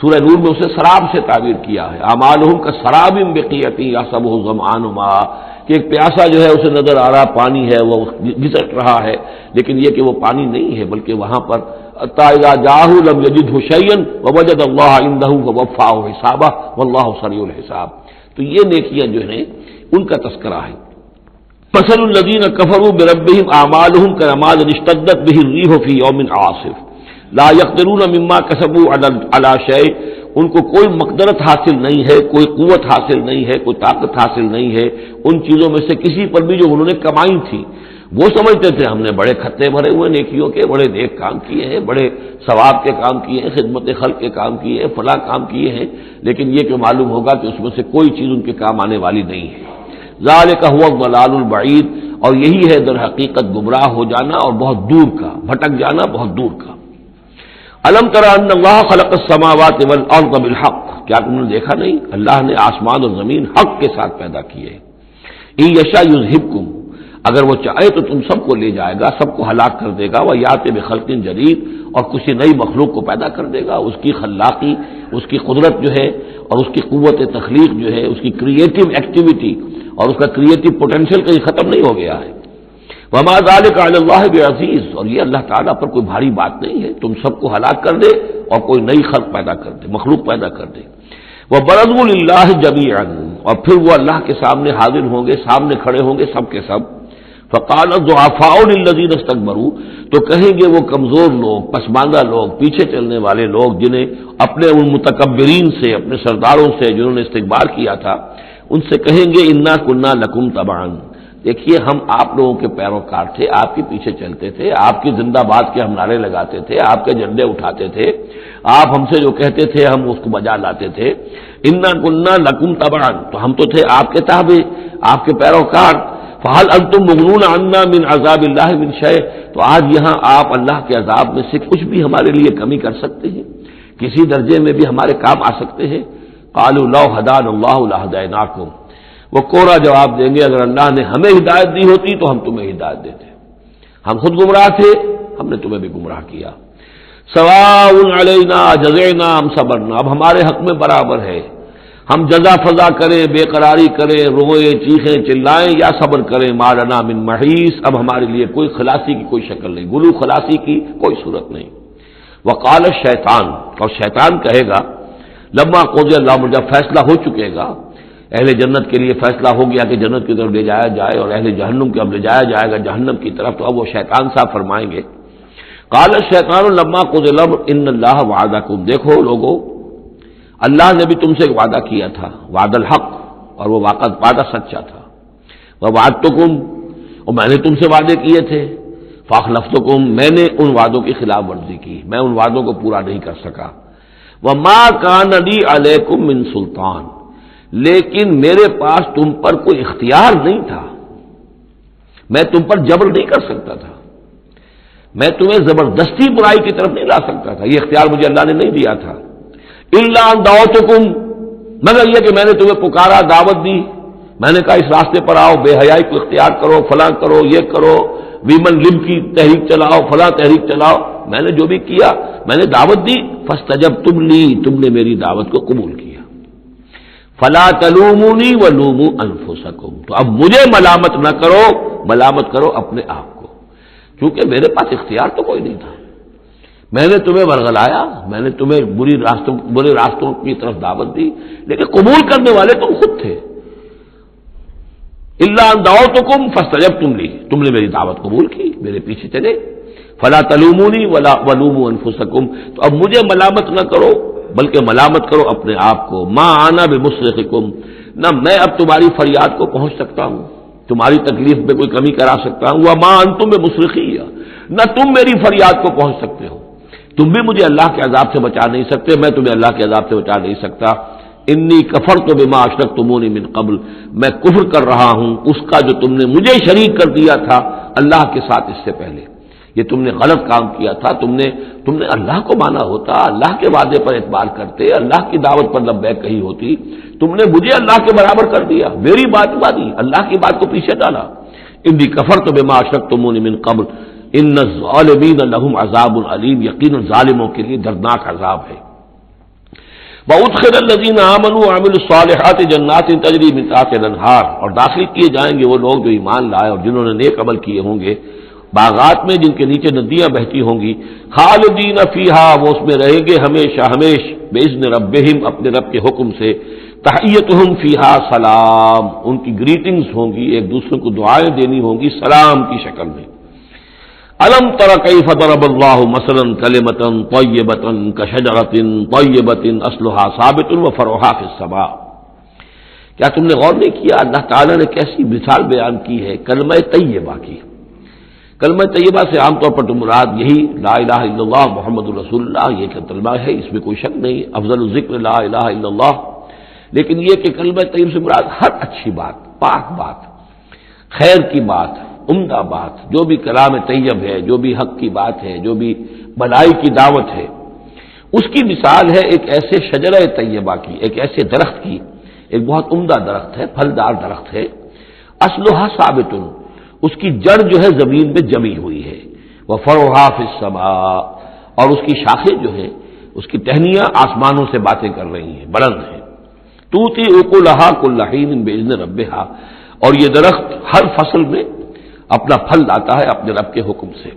سورہ نور میں اسے سراب سے تعبیر کیا ہے، اعمالہم کا سراب بقیعۃ یحسبہ الظمآن ماء، کہ ایک پیاسا جو ہے اسے نظر آ رہا پانی ہے، وہ گھسٹ رہا ہے، لیکن یہ کہ وہ پانی نہیں ہے، بلکہ وہاں پر حتی اذا جاءہ لم یجدہ شیئا ووجد اللہ عندہ فوفاہ حسابہ واللہ سریع الحساب۔ تو یہ نیکیاں جو ہیں ان کا تذکرہ ہے۔ مثل الذین کفروا بربہم اعمالہم کرماد اشتدت بہ الریح فی یوم عاصف لا یقدرون مما کسبوا علی شیء، ان کو کوئی مقدرت حاصل نہیں ہے، کوئی قوت حاصل نہیں ہے، کوئی طاقت حاصل نہیں ہے ان چیزوں میں سے کسی پر بھی جو انہوں نے کمائی تھی۔ وہ سمجھتے تھے ہم نے بڑے کھتے بھرے ہوئے نیکیوں کے، بڑے نیک کام کیے ہیں، بڑے ثواب کے کام کیے ہیں، خدمت خلق کے کام کیے ہیں، فلاں کام کیے ہیں، لیکن یہ کہ معلوم ہوگا کہ اس میں سے کوئی چیز ان کے کام آنے والی نہیں ہے۔ ذالک هو الضلال البعید، اور یہی ہے در حقیقت گمراہ ہو جانا اور بہت دور کا، بھٹک جانا بہت دور کا۔ الم تر ان اللہ خلق السماوات والارض بالحق، کیا تم نے دیکھا نہیں اللہ نے آسمان اور زمین حق کے ساتھ پیدا کیے۔ ان یشاء یذھبکم، اگر وہ چاہے تو تم سب کو لے جائے گا، سب کو ہلاک کر دے گا، ویات بخلق جدید، اور کسی نئی مخلوق کو پیدا کر دے گا۔ اس کی خلاقی، اس کی قدرت جو ہے اور اس کی قوت تخلیق جو ہے، اس کی کریٹو ایکٹیویٹی اور اس کا کریٹو پوٹینشیل کہیں ختم نہیں ہو گیا ہے۔ وما ذلک علی اللہ بعزیز، اور یہ اللہ تعالیٰ پر کوئی بھاری بات نہیں ہے، تم سب کو ہلاک کر دے اور کوئی نئی خلق پیدا کر دے، مخلوق پیدا کر دے۔ وبرزوا للہ جمیعا، اور پھر وہ اللہ کے سامنے حاضر ہوں گے، سامنے کھڑے ہوں گے سب کے سب۔ فقال الضعفاء للذین استکبروا، تو کہیں گے وہ کمزور لوگ، پسماندہ لوگ، پیچھے چلنے والے لوگ، جنہیں اپنے ان متکبرین سے، اپنے سرداروں سے جنہوں نے استکبار کیا تھا، ان سے کہیں گے انا کنا لکم تبعا، دیکھیے ہم آپ لوگوں کے پیروکار تھے، آپ کے پیچھے چلتے تھے، آپ کی زندہ باد کے ہم نعرے لگاتے تھے، آپ کے جھنڈے اٹھاتے تھے، آپ ہم سے جو کہتے تھے ہم اس کو بجا لاتے تھے۔ انا کنا لکم تبعا، تو ہم تو تھے آپ کے تابع، آپ کے پیروکار۔ فہل انتم مغنون عنا من عذاب اللہ من شیء، تو آج یہاں آپ اللہ کے عذاب میں سے کچھ بھی ہمارے لیے کمی کر سکتے ہیں، کسی درجے میں بھی ہمارے کام آ سکتے ہیں؟ قالوا لو هدانا اللہ لہدیناکم، وہ کوڑا جواب دیں گے اگر اللہ نے ہمیں ہدایت دی ہوتی تو ہم تمہیں ہدایت دیتے، ہم خود گمراہ تھے، ہم نے تمہیں بھی گمراہ کیا۔ سواء علینا جزعنا ام صبرنا، اب ہمارے حق میں برابر ہے، ہم جزا فضا کریں، بے قراری کریں، روئیں چیخیں چلائیں یا صبر کریں، ما لنا من محیص، اب ہمارے لیے کوئی خلاصی کی کوئی شکل نہیں، گلو خلاصی کی کوئی صورت نہیں۔ وقال الشیطان، اور شیطان کہے گا لما قضی الامر، جب فیصلہ ہو چکے گا، اہل جنت کے لیے فیصلہ ہو گیا کہ جنت کی طرف لے جایا جائے اور اہل جہنم کی اب لے جایا جائے گا جہنم کی طرف، تو اب وہ شیطان صاحب فرمائیں گے قال الشیطان لما قضی الامر ان اللہ وعدکم، دیکھو لوگو اللہ نے بھی تم سے ایک وعدہ کیا تھا، وعد الحق، اور وہ وعدہ سچا تھا۔ ووعدتکم، اور میں نے تم سے وعدے کیے تھے، فاخلفتکم، میں نے ان وعدوں کی خلاف ورزی کی، میں ان وعدوں کو پورا نہیں کر سکا۔ وما کان لی علیکم من سلطان، لیکن میرے پاس تم پر کوئی اختیار نہیں تھا، میں تم پر جبر نہیں کر سکتا تھا، میں تمہیں زبردستی برائی کی طرف نہیں لا سکتا تھا، یہ اختیار مجھے اللہ نے نہیں دیا تھا۔ الا ان دعوتکم، مگر یہ کہ میں نے تمہیں پکارا، دعوت دی، میں نے کہا اس راستے پر آؤ، بے حیائی کو اختیار کرو، فلاں کرو، یہ کرو، ویمن لب کی تحریک چلاؤ، فلاں تحریک چلاؤ، میں نے جو بھی کیا میں نے دعوت دی، فاستجبتم لی، تم نے میری دعوت کو قبول کیا۔ فلا تلومونی ولوموا انفسکم، تو اب مجھے ملامت نہ کرو، ملامت کرو اپنے آپ کو، کیونکہ میرے پاس اختیار تو کوئی نہیں تھا، میں نے تمہیں ورغلایا، میں نے تمہیں برے راستوں کی طرف دعوت دی، لیکن قبول کرنے والے تم خود تھے۔ الا ان دعوتکم فاستجبتم لی، تم نے میری دعوت قبول کی، میرے پیچھے چلے۔ فلا تلومونی ولا ولوموا انفسکم، تو اب مجھے ملامت نہ کرو بلکہ ملامت کرو اپنے آپ کو۔ ما انا بمصرخکم، نہ میں اب تمہاری فریاد کو پہنچ سکتا ہوں، تمہاری تکلیف میں کوئی کمی کرا سکتا ہوں، وما انتم بمصرخی، نہ تم میری فریاد کو پہنچ سکتے ہو، تم بھی مجھے اللہ کے عذاب سے بچا نہیں سکتے، میں تمہیں اللہ کے عذاب سے بچا نہیں سکتا۔ انی کفرت بما اشرکتمونی من قبل، میں کفر کر رہا ہوں اس کا جو تم نے مجھے شریک کر دیا تھا اللہ کے ساتھ اس سے پہلے، یہ تم نے غلط کام کیا تھا، تم نے اللہ کو مانا ہوتا، اللہ کے وعدے پر اعتبار کرتے، اللہ کی دعوت پر لبیک کہی ہوتی، تم نے مجھے اللہ کے برابر کر دیا، میری بات مانی، اللہ کی بات کو پیچھے ڈالا۔ انی کفرت بما اشرکتمونی من قبل ان الظالمین لهم عذاب علیم، یقینا ظالموں کے لیے دردناک عذاب ہے۔ وَأُدْخِلَ الَّذِينَ آمَنُوا وَعَمِلُوا الصَّالِحَاتِ جَنَّاتٍ تَجْرِی مِن تحتہا الْأَنْہار، اور داخل کیے جائیں گے وہ لوگ جو ایمان لائے اور جنہوں نے نیک عمل کیے ہوں گے، باغات میں جن کے نیچے ندیاں بہتی ہوں گی، خالدین فیہا، وہ اس میں رہیں گے ہمیشہ ہمیش، بِإِذْنِ رَبِّہِمْ، اپنے رب کے حکم سے، تحیتہم فیہا سلام، ان کی گریٹنگز ہوں گی، ایک دوسرے کو دعائیں دینی ہوں گی سلام کی شکل میں۔ الم تر کیف ضرب اللہ مثلا کلمۃ طیبۃ کشجرۃ طیبۃ اصلھا ثابت وفرعھا فی السماء، کیا تم نے غور نہیں کیا اللہ تعالیٰ نے کیسی مثال بیان کی ہے کلمہ طیبہ کی؟ کلمہ طیبہ سے عام طور پر تو مراد یہی لا الہ الا اللہ محمد رسول اللہ، یہ کلمہ ہے، اس میں کوئی شک نہیں، افضل الذکر لا الہ الا اللہ، لیکن یہ کہ کلمہ طیب سے مراد ہر اچھی بات، پاک بات، خیر کی بات، عمدہ بات، جو بھی کلام طیب ہے، جو بھی حق کی بات ہے، جو بھی بھلائی کی دعوت ہے، اس کی مثال ہے ایک ایسے شجرہ طیبہ کی، ایک ایسے درخت کی، ایک بہت عمدہ درخت ہے، پھلدار درخت ہے، اصلھا ثابت، اس کی جڑ جو ہے زمین میں جمی ہوئی ہے، وفرعھا فی السماء، اور اس کی شاخیں جو ہیں، اس کی ٹہنیاں آسمانوں سے باتیں کر رہی ہیں، بلند ہیں، تؤتی اکلھا کل حین باذن ربھا، اور یہ درخت ہر فصل میں اپنا پھل لاتا ہے اپنے رب کے حکم سے۔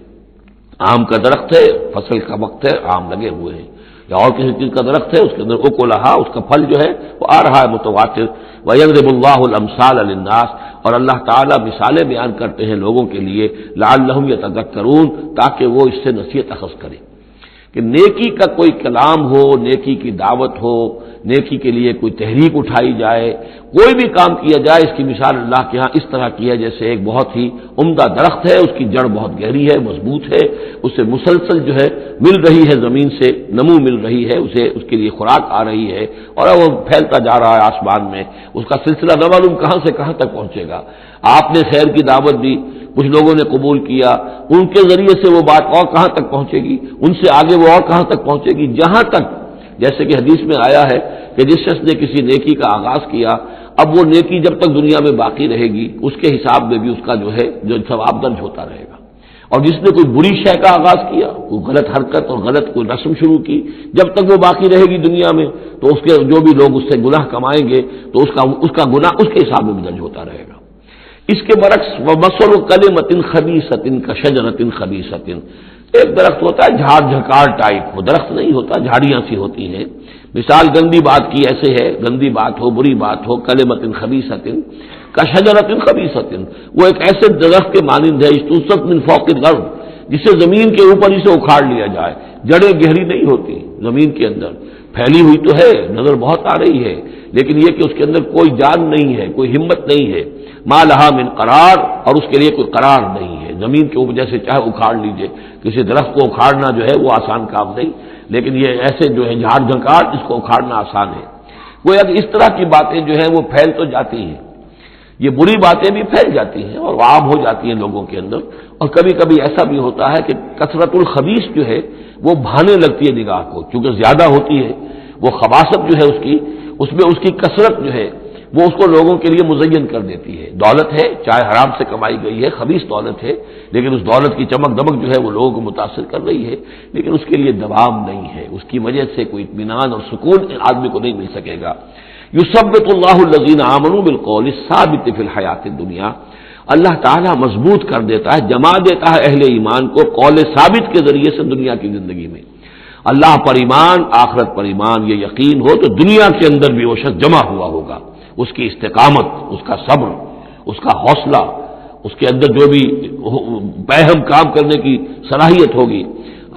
آم کا درخت ہے، فصل کا وقت ہے، آم لگے ہوئے ہیں، یا اور کسی چیز کا درخت ہے، اس کے اندر اکلھا، اس کا پھل جو ہے وہ آ رہا ہے متواتر۔ وَيَضْرِبُ اللَّهُ الْأَمْثَالَ لِلنَّاسِ، اور اللہ تعالیٰ مثالیں بیان کرتے ہیں لوگوں کے لیے، لَعَلَّهُمْ يَتَذَكَّرُونَ، تاکہ وہ اس سے نصیحت اخذ کریں کہ نیکی کا کوئی کلام ہو، نیکی کی دعوت ہو، نیکی کے لیے کوئی تحریک اٹھائی جائے، کوئی بھی کام کیا جائے، اس کی مثال اللہ کے ہاں اس طرح کی ہے جیسے ایک بہت ہی عمدہ درخت ہے، اس کی جڑ بہت گہری ہے، مضبوط ہے، اسے مسلسل جو ہے مل رہی ہے، زمین سے نمو مل رہی ہے، اسے اس کے لیے خوراک آ رہی ہے، اور وہ پھیلتا جا رہا ہے آسمان میں، اس کا سلسلہ نہ معلوم کہاں سے کہاں تک پہنچے گا۔ آپ نے خیر کی دعوت دی، کچھ لوگوں نے قبول کیا، ان کے ذریعے سے وہ بات اور کہاں تک پہنچے گی، ان سے آگے وہ اور کہاں تک پہنچے گی، جہاں تک، جیسے کہ حدیث میں آیا ہے کہ جس شخص نے کسی نیکی کا آغاز کیا، اب وہ نیکی جب تک دنیا میں باقی رہے گی، اس کے حساب میں بھی اس کا جو ہے جو ثواب درج ہوتا رہے گا، اور جس نے کوئی بری شے کا آغاز کیا، کوئی غلط حرکت اور غلط کوئی رسم شروع کی، جب تک وہ باقی رہے گی دنیا میں، تو اس کے جو بھی لوگ اس سے گناہ کمائیں گے تو اس کا گناہ اس کے حساب میں بھی درج ہوتا رہے گا۔ اس کے برعکس وَمَثَلُ کَلِمَةٍ خَبِیثَةٍ کَشَجَرَةٍ خَبِیثَةٍ، ایک درخت ہوتا ہے جھاڑ جھکار ٹائپ، وہ درخت نہیں ہوتا، جھاڑیاں سی ہوتی ہیں، مثال گندی بات کی ایسے ہے، گندی بات ہو، بری بات ہو، کلمۃ خبیثۃ کشجرۃ خبیثۃ، وہ ایک ایسے درخت کے مانند ہے اجتثت من فوق الارض، جسے زمین کے اوپر اسے اکھاڑ لیا جائے، جڑیں گہری نہیں ہوتی، زمین کے اندر پھیلی ہوئی تو ہے، نظر بہت آ رہی ہے، لیکن یہ کہ اس کے اندر کوئی جان نہیں ہے، کوئی ہمت نہیں ہے، ما لہا من قرار، اور اس کے لیے کوئی قرار نہیں ہے، زمین کے اوپر جیسے چاہے اکھاڑ لیجئے، کسی درخت کو اکھاڑنا جو ہے وہ آسان کام نہیں، لیکن یہ ایسے جو ہے جھاڑ جھنکار، اس کو اکھاڑنا آسان ہے۔ وہ اس طرح کی باتیں جو ہیں وہ پھیل تو جاتی ہیں، یہ بری باتیں بھی پھیل جاتی ہیں اور عام ہو جاتی ہیں لوگوں کے اندر، اور کبھی کبھی ایسا بھی ہوتا ہے کہ کثرت الخبیث جو ہے وہ بھانے لگتی ہے نگاہ کو، چونکہ زیادہ ہوتی ہے وہ خباثت جو ہے اس میں اس کی کثرت جو ہے وہ اس کو لوگوں کے لیے مزین کر دیتی ہے۔ دولت ہے، چاہے حرام سے کمائی گئی ہے، خبیث دولت ہے، لیکن اس دولت کی چمک دمک جو ہے وہ لوگوں کو متاثر کر رہی ہے، لیکن اس کے لیے دوام نہیں ہے، اس کی وجہ سے کوئی اطمینان اور سکون آدمی کو نہیں مل سکے گا۔ یثبت اللہ الذین آمنوا بالقول الثابت فی الحیات الدنیا، اللہ تعالیٰ مضبوط کر دیتا ہے، جما دیتا ہے اہل ایمان کو قول ثابت کے ذریعے سے دنیا کی زندگی میں۔ اللہ پر ایمان، آخرت پر ایمان، یہ یقین ہو تو دنیا کے اندر بھی وہ شخص جمع ہوا ہوگا، اس کی استقامت، اس کا صبر، اس کا حوصلہ، اس کے اندر جو بھی باہم کام کرنے کی صلاحیت ہوگی،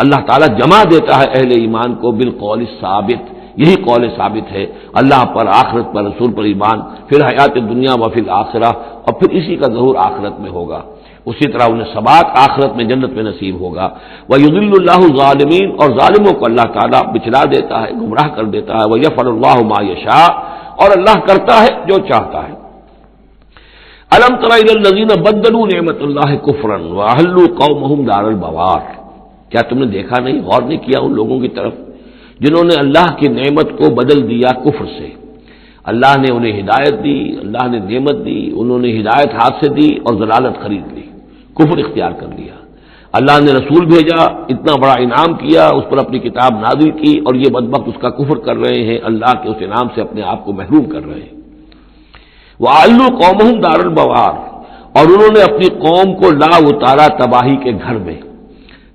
اللہ تعالیٰ جمع دیتا ہے اہل ایمان کو بالقول ثابت، یہی قول ثابت ہے، اللہ پر، آخرت پر، رسول پر ایمان، پھر حیات دنیا و فی الآخرہ، اور پھر اسی کا ظہور آخرت میں ہوگا، اسی طرح انہیں ثبات آخرت میں جنت میں نصیب ہوگا۔ وَيُضِلُّ اللَّهُ الظَّالِمِينَ، اور ظالموں کو اللہ تعالیٰ بچلا دیتا ہے، گمراہ کر دیتا ہے۔ وَيَفْعَلُ اللَّهُ مَا يَشَاءُ، اور اللہ کرتا ہے جو چاہتا ہے۔ أَلَمْ تَرَ إِلَى الَّذِينَ بَدَّلُوا نِعْمَتَ اللَّهِ كُفْرًا وَأَحَلُّوا قَوْمَهُمْ دَارَ الْبَوَارِ، کیا تم نے دیکھا نہیں، غور نہیں کیا ان لوگوں کی طرف جنہوں نے اللہ کی نعمت کو بدل دیا کفر سے؟ اللہ نے انہیں ہدایت دی، اللہ نے نعمت دی، انہوں نے ہدایت ہاتھ سے دی اور ضلالت خرید لی، کفر اختیار کر لیا۔ اللہ نے رسول بھیجا، اتنا بڑا انعام کیا، اس پر اپنی کتاب نازل کی، اور یہ بدبخت اس کا کفر کر رہے ہیں، اللہ کے اس انعام سے اپنے آپ کو محروم کر رہے ہیں۔ وَأَعْلُوا قَوْمَهُمْ دَارَ الْبَوَارِ، اور انہوں نے اپنی قوم کو لا اتارا تباہی کے گھر میں۔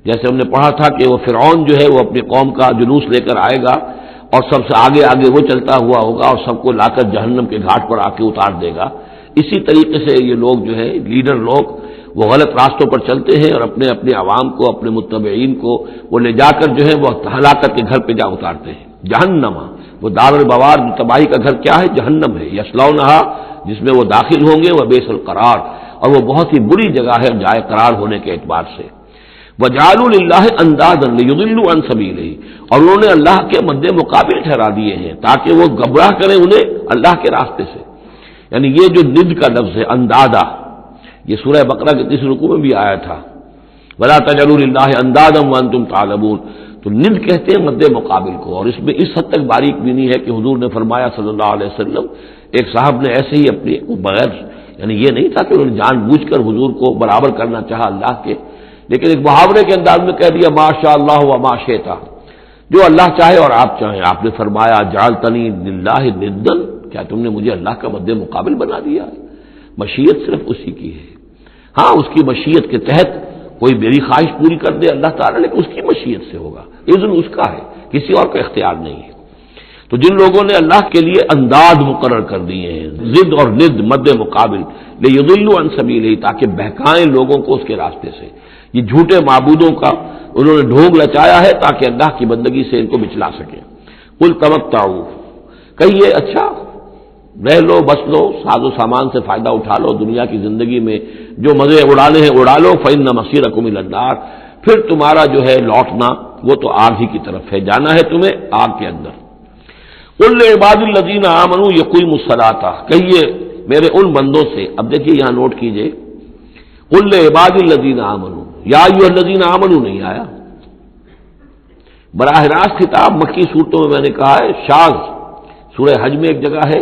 جیسے ہم نے پڑھا تھا کہ وہ فرعون جو ہے وہ اپنی قوم کا جلوس لے کر آئے گا اور سب سے آگے آگے وہ چلتا ہوا ہوگا اور سب کو لا کر جہنم کے گھاٹ پر آ کے اتار دے گا۔ اسی طریقے سے یہ لوگ جو ہے لیڈر لوگ وہ غلط راستوں پر چلتے ہیں اور اپنے اپنے عوام کو، اپنے متبعین کو وہ لے جا کر جو ہے وہ ہلاکت کے گھر پہ جا اتارتے ہیں۔ جہنم، وہ دار البوار تباہی کا گھر کیا ہے؟ جہنم ہے، یصلونھا، جس میں وہ داخل ہوں گے، وبئس القرار، اور وہ بہت ہی بری جگہ ہے جائے قرار ہونے کے اعتبار سے۔ وَجَعَلُوا لِلَّهِ أَندَادًا لِيُضِلُّوا عَن سَبِيلِهِ، اور انہوں نے اللہ کے مد مقابل ٹھہرا دیے ہیں تاکہ وہ گمراہ کریں انہیں اللہ کے راستے سے۔ یعنی یہ جو ند کا لفظ ہے اندادا، یہ سورہ بقرہ کے 30 رکوع میں بھی آیا تھا، وَلَا تَجْعَلُوا لِلَّهِ أَندَادًا وَأَنتُمْ تَعْلَمُونَ، تو ند کہتے ہیں مد مقابل کو، اور اس میں اس حد تک باریک بھی نہیں ہے کہ حضور نے فرمایا صلی اللہ علیہ وسلم، ایک صاحب نے ایسے ہی اپنی بغیر، یعنی یہ نہیں تھا کہ انہوں نے جان بوجھ کر حضور کو برابر کرنا چاہا اللہ کے، لیکن ایک محاورے کے انداز میں کہہ دیا ما شاء اللہ و ما شئت، جو اللہ چاہے اور آپ چاہیں۔ آپ نے فرمایا جعلتنی للہ ندا، کیا تم نے مجھے اللہ کا مد مقابل بنا دیا ہے؟ مشیت صرف اسی کی ہے، ہاں اس کی مشیت کے تحت کوئی میری خواہش پوری کر دے اللہ تعالیٰ، لیکن اس کی مشیت سے ہوگا، اذن اس کا ہے، کسی اور کا اختیار نہیں ہے۔ تو جن لوگوں نے اللہ کے لیے انداز مقرر کر دیے ہیں، ضد اور ند مد مقابل، لیضلوا عن سبیلہ، تاکہ بہکائیں لوگوں کو اس کے راستے سے، یہ جھوٹے معبودوں کا انہوں نے ڈھونگ لچایا ہے تاکہ اللہ کی بندگی سے ان کو بچلا سکیں۔ قل تمتعوا، کہیے اچھا رہ لو، بس لو، ساز و سامان سے فائدہ اٹھا لو، دنیا کی زندگی میں جو مزے اڑانے ہیں اڑا لو، فإن مصیرکم الی النار، پھر تمہارا جو ہے لوٹنا وہ تو آگ ہی کی طرف ہے، جانا ہے تمہیں آگ کے اندر۔ قل لعباد الذین آمنوا یقیموا الصلاۃ، کہیے میرے ان بندوں سے، اب دیکھیے یہاں نوٹ کیجئے، قل لعباد الذین آمنوا، یا ایھا الذین آمنوا نہیں آیا، براہ راست خطاب مکی صورتوں میں نے کہا ہے شاذ، سورہ حج میں ایک جگہ ہے،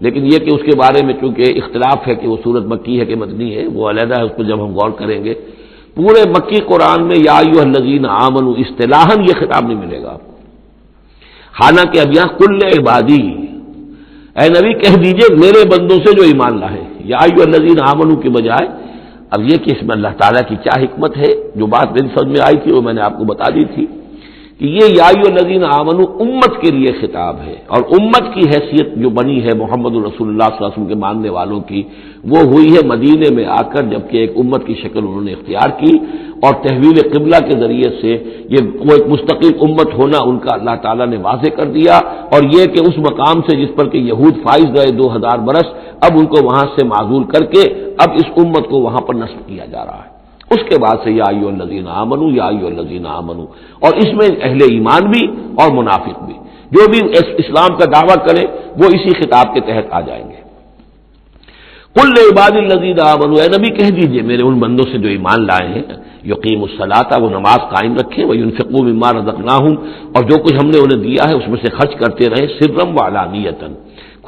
لیکن یہ کہ اس کے بارے میں چونکہ اختلاف ہے کہ وہ سورت مکی ہے کہ مدنی ہے، وہ علیحدہ ہے، اس پر جب ہم غور کریں گے۔ پورے مکی قرآن میں یا ایھا الذین آمنوا اصطلاحاً یہ خطاب نہیں ملے گا آپ کو، حالانکہ اب یہاں قل عبادی، اے نبی کہہ دیجئے میرے بندوں سے جو ایمان لائے، یا ایھا الذین آمنوا کے بجائے اب یہ کہ اس میں اللہ تعالیٰ کی کیا حکمت ہے، جو بات میری سمجھ میں آئی تھی وہ میں نے آپ کو بتا دی تھی کہ یہ یا ایھا الذین آمنوا امت کے لیے خطاب ہے، اور امت کی حیثیت جو بنی ہے محمد رسول اللہ صلی اللہ علیہ وسلم کے ماننے والوں کی، وہ ہوئی ہے مدینے میں آ کر، جبکہ ایک امت کی شکل انہوں نے اختیار کی، اور تحویل قبلہ کے ذریعے سے یہ وہ ایک مستقل امت ہونا ان کا اللہ تعالیٰ نے واضح کر دیا، اور یہ کہ اس مقام سے جس پر کہ یہود فائز رہے 2000 برس، اب ان کو وہاں سے معزول کر کے اب اس امت کو وہاں پر نصب کیا جا رہا ہے۔ اس کے بعد سے یا ایھا الذین آمنوا، یا ایھا الذین آمنوا، اور اس میں اہل ایمان بھی اور منافق بھی، جو بھی اسلام کا دعویٰ کرے وہ اسی خطاب کے تحت آ جائیں گے۔ قل لعباد الذین آمنوا، اے نبی کہہ دیجئے میرے ان بندوں سے جو ایمان لائے ہیں، یقیموا الصلاۃ، وہ نماز قائم رکھیں، وینفقوا مما رزقناہم، اور جو کچھ ہم نے انہیں دیا ہے اس میں سے خرچ کرتے رہے، سرا وعلانیۃ،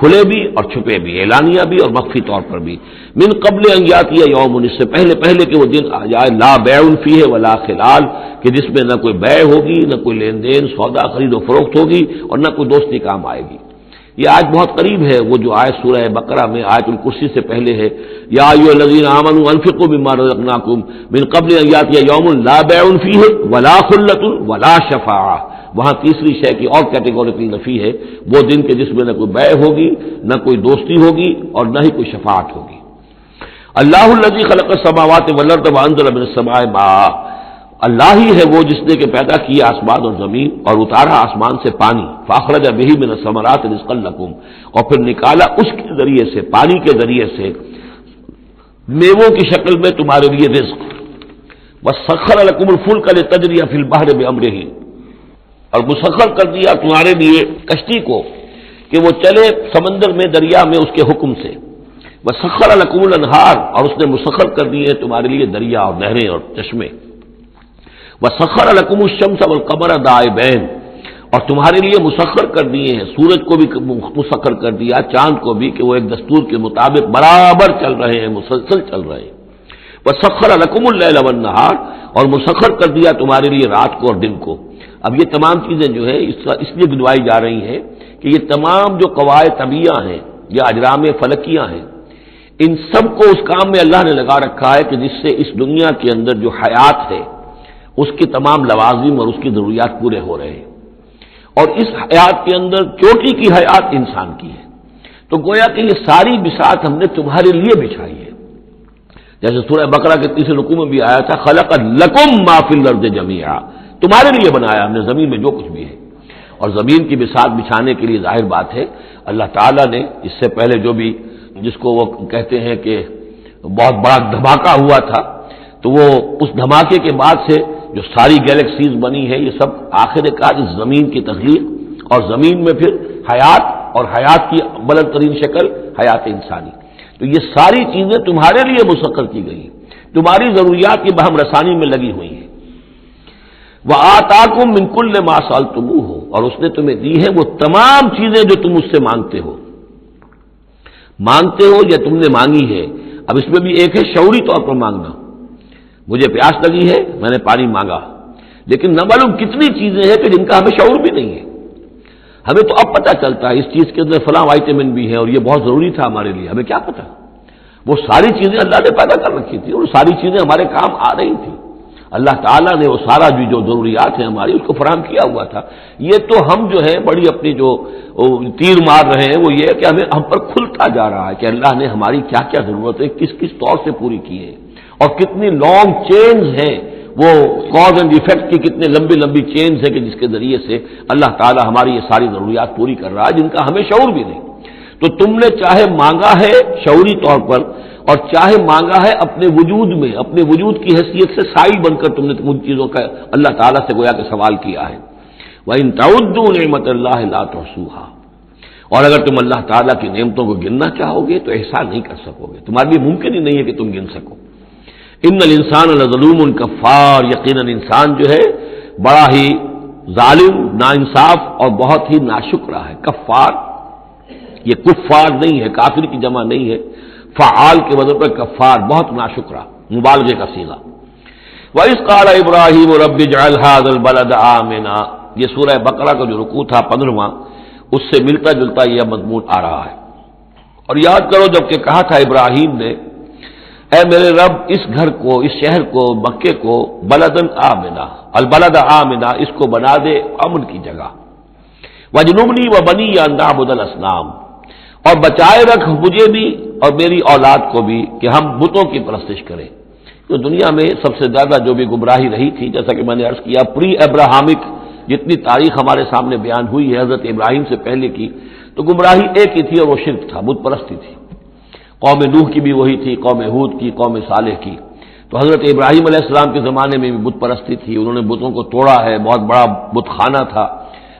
کھلے بھی اور چھپے بھی، اعلانیہ بھی اور مخفی طور پر بھی، من قبل ان یاتی یوم، اس سے پہلے کہ وہ دن آ جائے، لا بیع فیہ ولا خلال، کہ جس میں نہ کوئی بیع ہوگی، نہ کوئی لین دین سودا خرید و فروخت ہوگی، اور نہ کوئی دوستی کام آئے گی۔ یہ آیت بہت قریب ہے، وہ جو آیت سورہ بقرہ میں آیت الکرسی سے پہلے ہے، یا ایھا الذین آمنوا انفقوا مما رزقناکم من قبل ان یاتی یوم لا بیع فیہ ولا خلۃ ولا شفاعہ، وہاں تیسری شے کی اور کیٹیگوریکل نفی ہے، وہ دن کے جس میں نہ کوئی بیع ہوگی، نہ کوئی دوستی ہوگی، اور نہ ہی کوئی شفاعت ہوگی۔ اللہ الذی خلق السماوات والارض وانزل من السماء ماء، اللہ ہی ہے وہ جس نے کہ پیدا کیا آسمان اور زمین اور اتارا آسمان سے پانی، فاخرج بہ من الثمرات رزقا لکم، اور پھر نکالا اس کے ذریعے سے، پانی کے ذریعے سے میووں کی شکل میں تمہارے لیے رزق، وسخر لکم الفلک لتجری فی البحر بامرہ، اور مسخر کر دیا تمہارے لیے کشتی کو کہ وہ چلے سمندر میں، دریا میں اس کے حکم سے، وسخر لکم الانہار، اور اس نے مسخر کر دیے تمہارے لیے دریا اور نہریں اور چشمے، وسخر لکم الشمس والقمر دائبین، اور تمہارے لیے مسخر کر دیے ہیں، سورج کو بھی مسخر کر دیا، چاند کو بھی، کہ وہ ایک دستور کے مطابق برابر چل رہے ہیں، مسلسل چل رہے ہیں، وسخر لکم اللیل والنہار، اور مسخر کر دیا تمہارے لیے رات کو اور دن کو۔ اب یہ تمام چیزیں جو ہے اس لیے گنوائی جا رہی ہیں کہ یہ تمام جو قواعد طبیعہ ہیں یا اجرام فلکیاں ہیں، ان سب کو اس کام میں اللہ نے لگا رکھا ہے کہ جس سے اس دنیا کے اندر جو حیات ہے اس کے تمام لوازم اور اس کی ضروریات پورے ہو رہے ہیں، اور اس حیات کے اندر چوٹی کی حیات انسان کی ہے۔ تو گویا کہ یہ ساری بساط ہم نے تمہارے لیے بچھائی ہے، جیسے سورہ بقرہ کے تیسرے رکوع میں بھی آیا تھا خلق لکم ما فی الارض جمیعا، تمہارے لیے بنایا ہم نے زمین میں جو کچھ بھی ہے۔ اور زمین کی بساط بچھانے کے لیے ظاہر بات ہے اللہ تعالیٰ نے اس سے پہلے جو بھی جس کو وہ کہتے ہیں کہ بہت بڑا دھماکہ ہوا تھا، تو وہ اس دھماکے کے بعد سے جو ساری گیلیکسیز بنی ہے یہ سب آخر کار اس زمین کی تخلیق اور زمین میں پھر حیات، اور حیات کی بلند ترین شکل حیات انسانی۔ تو یہ ساری چیزیں تمہارے لیے مسخر کی گئی، تمہاری ضروریات کی بہم رسانی میں لگی ہوئی ہیں۔ وَآتَاكُم مِّن كُلِّ مَا سَأَلْتُمُوهُ، اور اس نے تمہیں دی ہے وہ تمام چیزیں جو تم اس سے مانگتے ہو یا تم نے مانگی ہے۔ اب اس میں بھی ایک ہے شعوری طور پر مانگنا، مجھے پیاس لگی ہے میں نے پانی مانگا، لیکن نہ معلوم کتنی چیزیں ہیں کہ جن کا ہمیں شعور بھی نہیں ہے۔ ہمیں تو اب پتہ چلتا ہے اس چیز کے اندر فلاں وائٹامن بھی ہے اور یہ بہت ضروری تھا ہمارے لیے، ہمیں کیا پتہ؟ وہ ساری چیزیں اللہ نے پیدا کر رکھی تھی اور ساری چیزیں ہمارے کام آ رہی تھی۔ اللہ تعالیٰ نے وہ سارا جو ضروریات ہیں ہماری اس کو فراہم کیا ہوا تھا۔ یہ تو ہم جو ہے بڑی اپنی جو تیر مار رہے ہیں وہ یہ ہے کہ ہم پر کھلتا جا رہا ہے کہ اللہ نے ہماری کیا کیا ضرورتیں کس کس طور سے پوری کی ہے، اور کتنی لانگ چینز ہیں، وہ کاز اینڈ ایفیکٹ کی کتنے لمبی لمبی چینز ہیں کہ جس کے ذریعے سے اللہ تعالیٰ ہماری یہ ساری ضروریات پوری کر رہا ہے جن کا ہمیں شعور بھی نہیں۔ تو تم نے چاہے مانگا ہے شعوری طور پر اور چاہے مانگا ہے اپنے وجود میں، اپنے وجود کی حیثیت سے سائل بن کر تم نے ان چیزوں کا اللہ تعالیٰ سے گویا کہ سوال کیا ہے۔ وَإِن تَعُدُّوا نِعْمَتَ اللَّهِ لَا تُحْصُوهَا، اور اگر تم اللہ تعالیٰ کی نعمتوں کو گننا چاہو گے تو احسان نہیں کر سکو گے، تمہارے لیے ممکن ہی نہیں ہے کہ تم گن سکو۔ ان الانسان لظلوم کفار، یقیناً انسان جو ہے بڑا ہی ظالم، ناانصاف اور بہت ہی ناشکرا ہے۔ کفار یہ کفار نہیں ہے، کافر کی جمع نہیں ہے، فعال کے وزن پر کفار، بہت ناشکرا، مبالغے کا صیغہ۔ وَإِذْ قَالَ إِبْرَاهِيمُ رَبِّ اجْعَلْ هَٰذَا الْبَلَدَ آمِنًا، یہ سورہ بقرہ کا جو رکوع تھا 15واں، اس سے ملتا جلتا یہ مضمون آ رہا ہے۔ اور یاد کرو جب کہ کہا تھا ابراہیم نے، اے میرے رب اس گھر کو، اس شہر کو، مکے کو بلدن آمنا، البلد آمنا، اس کو بنا دے امن کی جگہ، وجنبنی وبنی ان نعبد الاصنام، اور بچائے رکھ مجھے بھی اور میری اولاد کو بھی کہ ہم بتوں کی پرستش کریں۔ تو دنیا میں سب سے زیادہ جو بھی گمراہی رہی تھی، جیسا کہ میں نے عرض کیا، پری ابراہمک جتنی تاریخ ہمارے سامنے بیان ہوئی ہے حضرت ابراہیم سے پہلے کی، تو گمراہی ایک ہی تھی اور وہ شرک تھا، بت پرستی تھی۔ قوم نوح کی بھی وہی تھی، قوم ہود کی، قوم صالح کی۔ تو حضرت ابراہیم علیہ السلام کے زمانے میں بھی بت پرستی تھی، انہوں نے بتوں کو توڑا ہے، بہت بڑا بت خانہ تھا۔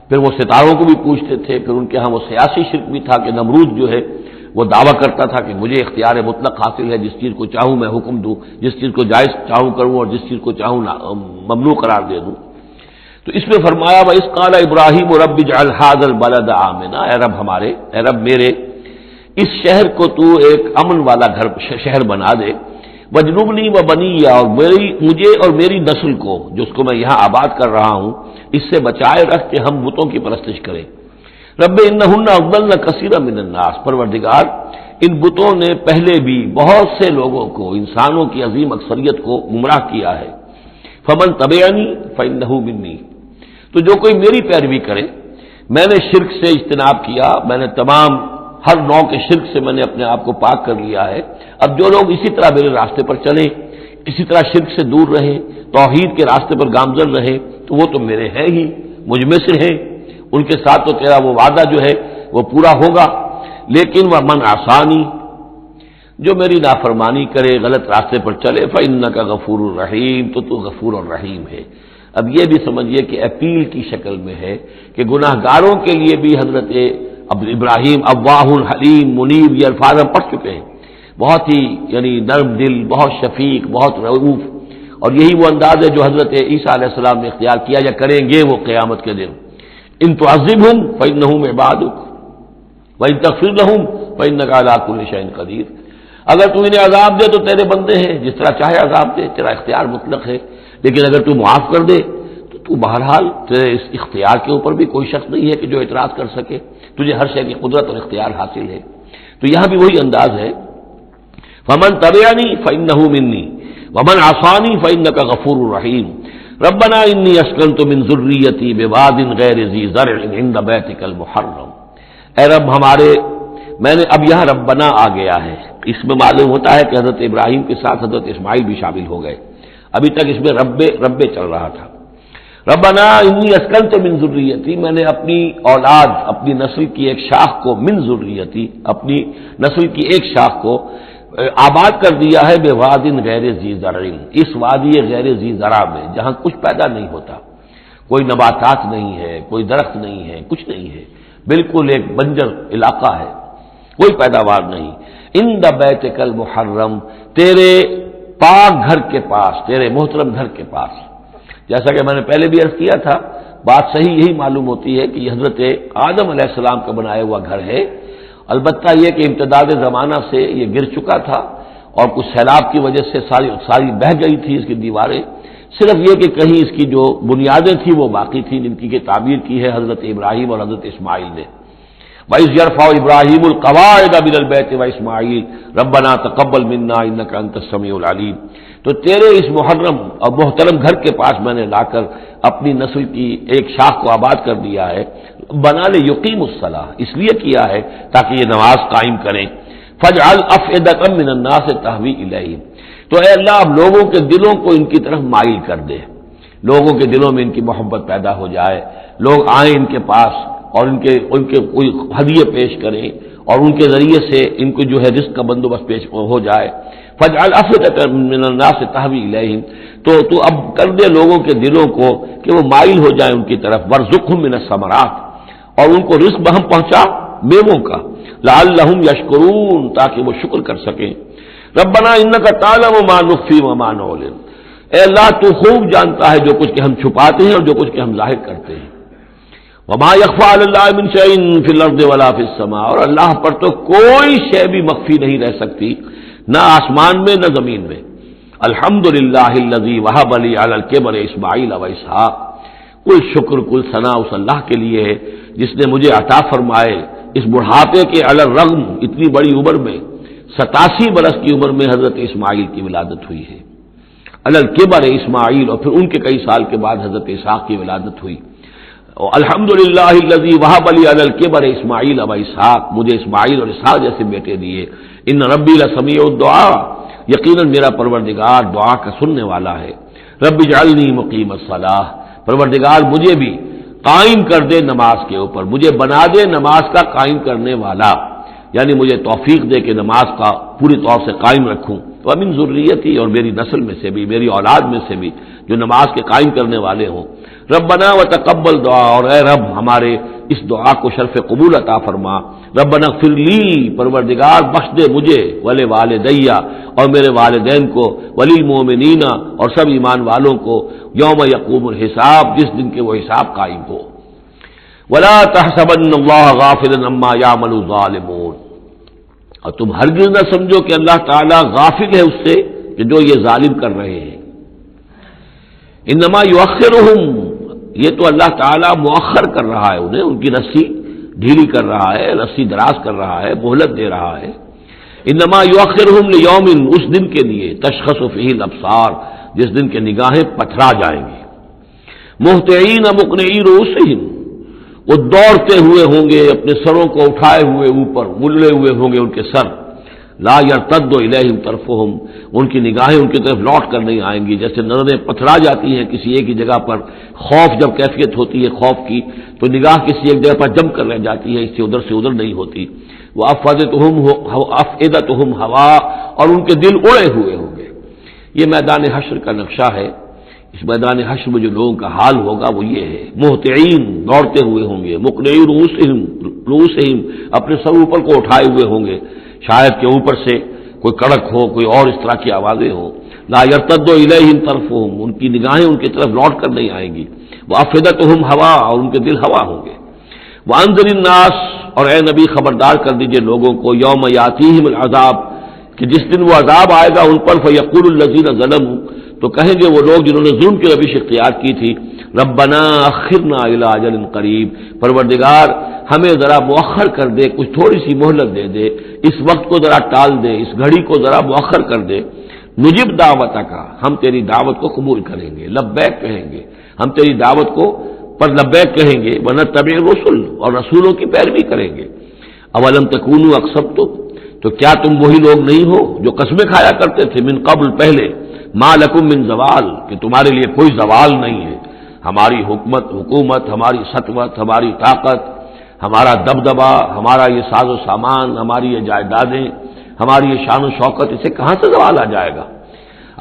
پھر وہ ستاروں کو بھی پوجتے تھے، پھر ان کے ہاں وہ سیاسی شرک بھی تھا کہ نمرود جو ہے وہ دعویٰ کرتا تھا کہ مجھے اختیار مطلق حاصل ہے، جس چیز کو چاہوں میں حکم دوں، جس چیز کو جائز چاہوں کروں اور جس چیز کو چاہوں ممنوع قرار دے دوں۔ تو اس میں فرمایا وَإِذْ قَالَ إِبْرَاهِيمُ رَبِّ اجْعَلْ هَٰذَا الْبَلَدَ آمِنًا، اے رب ہمارے، اے رب میرے، اس شہر کو تو ایک امن والا گھر شہر بنا دے، وجنبنی وبنی، اور مجھے اور میری نسل کو، جس کو میں یہاں آباد کر رہا ہوں، اس سے بچائے رکھ کے ہم بتوں کی پرستش کریں۔ رب انہن اضللن کثیرا من الناس، پروردگار ان بتوں نے پہلے بھی بہت سے لوگوں کو، انسانوں کی عظیم اکثریت کو گمراہ کیا ہے۔ فمن تبعنی فانہ منی، تو جو کوئی میری پیروی کرے، میں نے شرک سے اجتناب کیا، میں نے تمام ہر نوع کے شرک سے میں نے اپنے آپ کو پاک کر لیا ہے۔ اب جو لوگ اسی طرح میرے راستے پر چلیں، اسی طرح شرک سے دور رہیں، توحید کے راستے پر گامزن رہیں، تو وہ تو میرے ہیں ہی، مجھ میں سے ہیں، ان کے ساتھ تو تیرا وہ وعدہ جو ہے وہ پورا ہوگا۔ لیکن وہ من عصانی، جو میری نافرمانی کرے، غلط راستے پر چلے، فإنک غفور الرحیم، تو غفور الرحیم ہے۔ اب یہ بھی سمجھیے کہ اپیل کی شکل میں ہے کہ گناہ گاروں کے لیے بھی حضرت ابراہیم اواہ الحلیم منیب یہ الفاظ ہم پڑھ چکے ہیں، بہت ہی یعنی نرم دل، بہت شفیق، بہت رؤوف، اور یہی وہ انداز ہے جو حضرت عیسیٰ علیہ السلام نے اختیار کیا یا کریں گے وہ قیامت کے دن۔ ان تعذبہم فإنہم عبادک وإن تغفر لہم فإنک علی کل شیء قدیر۔ اگر تو انہیں عذاب دے تو تیرے بندے ہیں، جس طرح چاہے عذاب دے، تیرا اختیار مطلق ہے، لیکن اگر تو معاف کر دے تو بہرحال تیرے اس اختیار کے اوپر بھی کوئی شخص نہیں ہے کہ جو اعتراض کر سکے، تجھے ہر شے کی قدرت اور اختیار حاصل ہے۔ تو یہاں بھی وہی انداز ہے، فمن تبعنی فانہ منی ومن عصانی فانک غفور رحیم ربنا انی اسکنت من ذریتی بواد غیر ذی زرع عند بیتک المحرم۔ اے رب ہمارے، میں نے اب یہاں ربنا آ گیا ہے، اس میں معلوم ہوتا ہے کہ حضرت ابراہیم کے ساتھ حضرت اسماعیل بھی شامل ہو گئے، ابھی تک اس میں رب چل رہا تھا۔ ربنا انی اسکنت من ذریتی، میں نے اپنی اولاد، اپنی نسل کی ایک شاخ کو، من ذریتی، اپنی نسل کی ایک شاخ کو آباد کر دیا ہے، بواد غیر ذی زرع، اس وادی غیر ذی زرع میں جہاں کچھ پیدا نہیں ہوتا، کوئی نباتات نہیں ہے، کوئی درخت نہیں ہے، کچھ نہیں ہے، بالکل ایک بنجر علاقہ ہے، کوئی پیداوار نہیں، عند بیتک المحرم، تیرے پاک گھر کے پاس، تیرے محترم گھر کے پاس۔ جیسا کہ میں نے پہلے بھی عرض کیا تھا، بات صحیح یہی معلوم ہوتی ہے کہ یہ حضرت آدم علیہ السلام کا بنایا ہوا گھر ہے، البتہ یہ کہ امتداد زمانہ سے یہ گر چکا تھا اور کچھ سیلاب کی وجہ سے ساری بہہ گئی تھی اس کی دیواریں، صرف یہ کہ کہیں اس کی جو بنیادیں تھیں وہ باقی تھیں، جن کی تعبیر کی ہے حضرت ابراہیم اور حضرت اسماعیل نے۔ وَإِذْ يَرْفَعُ إِبْرَاهِيمُ الْقَوَاعِدَ مِنَ الْبَيْتِ وَإِسْمَاعِيلُ رَبَّنَا تَقَبَّلْ مِنَّا إِنَّكَ أَنتَ السَّمِيعُ الْعَلِيمُ۔ تو تیرے اس محرم اور محترم گھر کے پاس میں نے لا کر اپنی نسل کی ایک شاخ کو آباد کر دیا ہے، بنا لے یقیم الصلاح، اس لیے کیا ہے تاکہ یہ نماز قائم کریں۔ فَاجْعَلْ أَفْئِدَةً مِّنَ النَّاسِ تَهْوِي إِلَيْهِمْ، تو اے اللہ اب لوگوں کے دلوں کو ان کی طرف مائل کر دے، لوگوں کے دلوں میں ان کی محبت پیدا ہو جائے، لوگ آئیں ان کے پاس اور ان کے کوئی ہدیے پیش کریں اور ان کے ذریعے سے ان کو جو ہے رزق کا بندوبست پیش ہو جائے۔ فَاجْعَلْ أَفْئِدَةً مِّنَ النَّاسِ تَهْوِي إِلَيْهِمْ، تو اب کر دے لوگوں کے دلوں کو کہ وہ مائل ہو جائیں ان کی طرف۔ وَارْزُقْهُم مِّنَ الثَّمَرَاتِ، اور ان کو رزق ہم پہنچا میووں کا، لَعَلَّهُمْ يَشْكُرُونَ، تاکہ وہ شکر کر سکیں۔ رَبَّنَا إِنَّكَ تَعْلَمُ مَا نُخْفِي وَمَا نُعْلِنُ، اے اللہ تو خوب جانتا ہے جو کچھ کہ ہم چھپاتے ہیں اور جو کچھ کہ ہم ظاہر کرتے ہیں۔ وَمَا يَخْفَىٰ عَلَى اللَّهِ مِن شَيْءٍ فِي الْأَرْضِ وَلَا فِي السَّمَاءِ، اور اللہ پر تو کوئی شے بھی مخفی نہیں رہ سکتی، نہ آسمان میں نہ زمین میں۔ الحمدللہ الذی وہب لی علی الکبر اسماعیل و اسحاق، کل شکر کل ثنا اس اللہ کے لیے ہے جس نے مجھے عطا فرمائے اس بڑھاپے کے علی الرغم، اتنی بڑی عمر میں، 87 برس کی عمر میں حضرت اسماعیل کی ولادت ہوئی ہے۔ علی الکبر اسماعیل، اور پھر ان کے کئی سال کے بعد حضرت اسحاق کی ولادت ہوئی۔ الحمدللہ الذی وہب لی علی الکبر اسماعیل و اسحاق، مجھے اسماعیل اور اسحاق جیسے بیٹے دیے۔ ان ربی لسمیع الدعاء، یقیناً میرا پروردگار دعا کا سننے والا ہے۔ رب اجعلنی مقیم الصلاۃ، پروردگار مجھے بھی قائم کر دے نماز کے اوپر، مجھے بنا دے نماز کا قائم کرنے والا، یعنی مجھے توفیق دے کہ نماز کا پوری طور سے قائم رکھوں۔ ومن ذریتی، اور میری نسل میں سے بھی، میری اولاد میں سے بھی جو نماز کے قائم کرنے والے ہوں۔ ربنا وتقبل دعا، اور اے رب ہمارے اس دعا کو شرف قبول عطا فرما۔ ربنا اغفر لی، پروردگار بخش دے مجھے، ولی والدیہ، اور میرے والدین کو، وللمؤمنین، اور سب ایمان والوں کو، یوم یقوم الحساب، جس دن کے وہ حساب قائم ہو۔ ولا تحسبن اللہ غافلا عما یعمل الظالمون، اور تم ہرگز نہ سمجھو کہ اللہ تعالیٰ غافل ہے اس سے کہ جو یہ ظالم کر رہے ہیں۔ انما یؤخرہم، یہ تو اللہ تعالیٰ مؤخر کر رہا ہے انہیں، ان کی رسی ڈھیلی کر رہا ہے، رسی دراز کر رہا ہے، مہلت دے رہا ہے۔ انما یؤخرہم لیوم، اس دن کے لیے، تشخص فیہ الابصار، جس دن کے نگاہیں پتھرا جائیں گی۔ مہطعین مقنعی رؤوسہم، وہ دوڑتے ہوئے ہوں گے، اپنے سروں کو اٹھائے ہوئے اوپر، ملے ہوئے ہوں گے ان کے سر۔ لا یرتد الیہم طرفہم، ان کی نگاہیں ان کی طرف لوٹ کر نہیں آئیں گی، جیسے نظریں پتھرا جاتی ہیں کسی ایک ہی جگہ پر، خوف جب کیفیت ہوتی ہے خوف کی تو نگاہ کسی ایک جگہ پر جم کر رہ جاتی ہے، اس سے ادھر نہیں ہوتی۔ وافئدتہم ہوا، اور ان کے دل اڑے ہوئے ہوں گے۔ یہ میدان حشر کا نقشہ ہے۔ اس میدان حشر میں جو لوگوں کا حال ہوگا وہ یہ ہے، مہطعین، دوڑتے ہوئے ہوں گے، مقنعی رؤوسہم، اپنے سر اوپر کو اٹھائے ہوئے ہوں گے، شاید کہ اوپر سے کوئی کڑک ہو، کوئی اور اس طرح کی آوازیں ہوں۔ لا یرتد الیہم طرفہم، ان کی نگاہیں ان کی طرف لوٹ کر نہیں آئیں گی۔ وافئدتہم ہوا، اور ان کے دل ہوا ہوں گے۔ وانذر الناس، اور اے نبی خبردار کر دیجئے لوگوں کو، یوم یاتیہم العذاب، کہ جس دن وہ عذاب آئے گا ان پر فیقول الذین ظلموا، تو کہیں گے وہ لوگ جنہوں نے ظلم کی روش اختیار کی تھی، ربنا اخرنا الی اجل قریب، پروردگار ہمیں ذرا مؤخر کر دے، کچھ تھوڑی سی مہلت دے دے، اس وقت کو ذرا ٹال دے، اس گھڑی کو ذرا مؤخر کر دے، نجب دعوتک، ہم تیری دعوت کو قبول کریں گے، لبیک کہیں گے، ہم تیری دعوت کو پر لبیک کہیں گے، ونتبع الرسل، اور رسولوں کی پیروی کریں گے۔ اولم تکونوا اقسمتم، تو کیا تم وہی لوگ نہیں ہو جو قسمیں کھایا کرتے تھے من قبل پہلے، ما لکم من زوال، کہ تمہارے لیے کوئی زوال نہیں ہے، ہماری حکومت، ہماری سطوت، ہماری طاقت، ہمارا دبدبا، ہمارا یہ ساز و سامان، ہماری یہ جائیدادیں، ہماری یہ شان و شوکت، اسے کہاں سے زوال آ جائے گا؟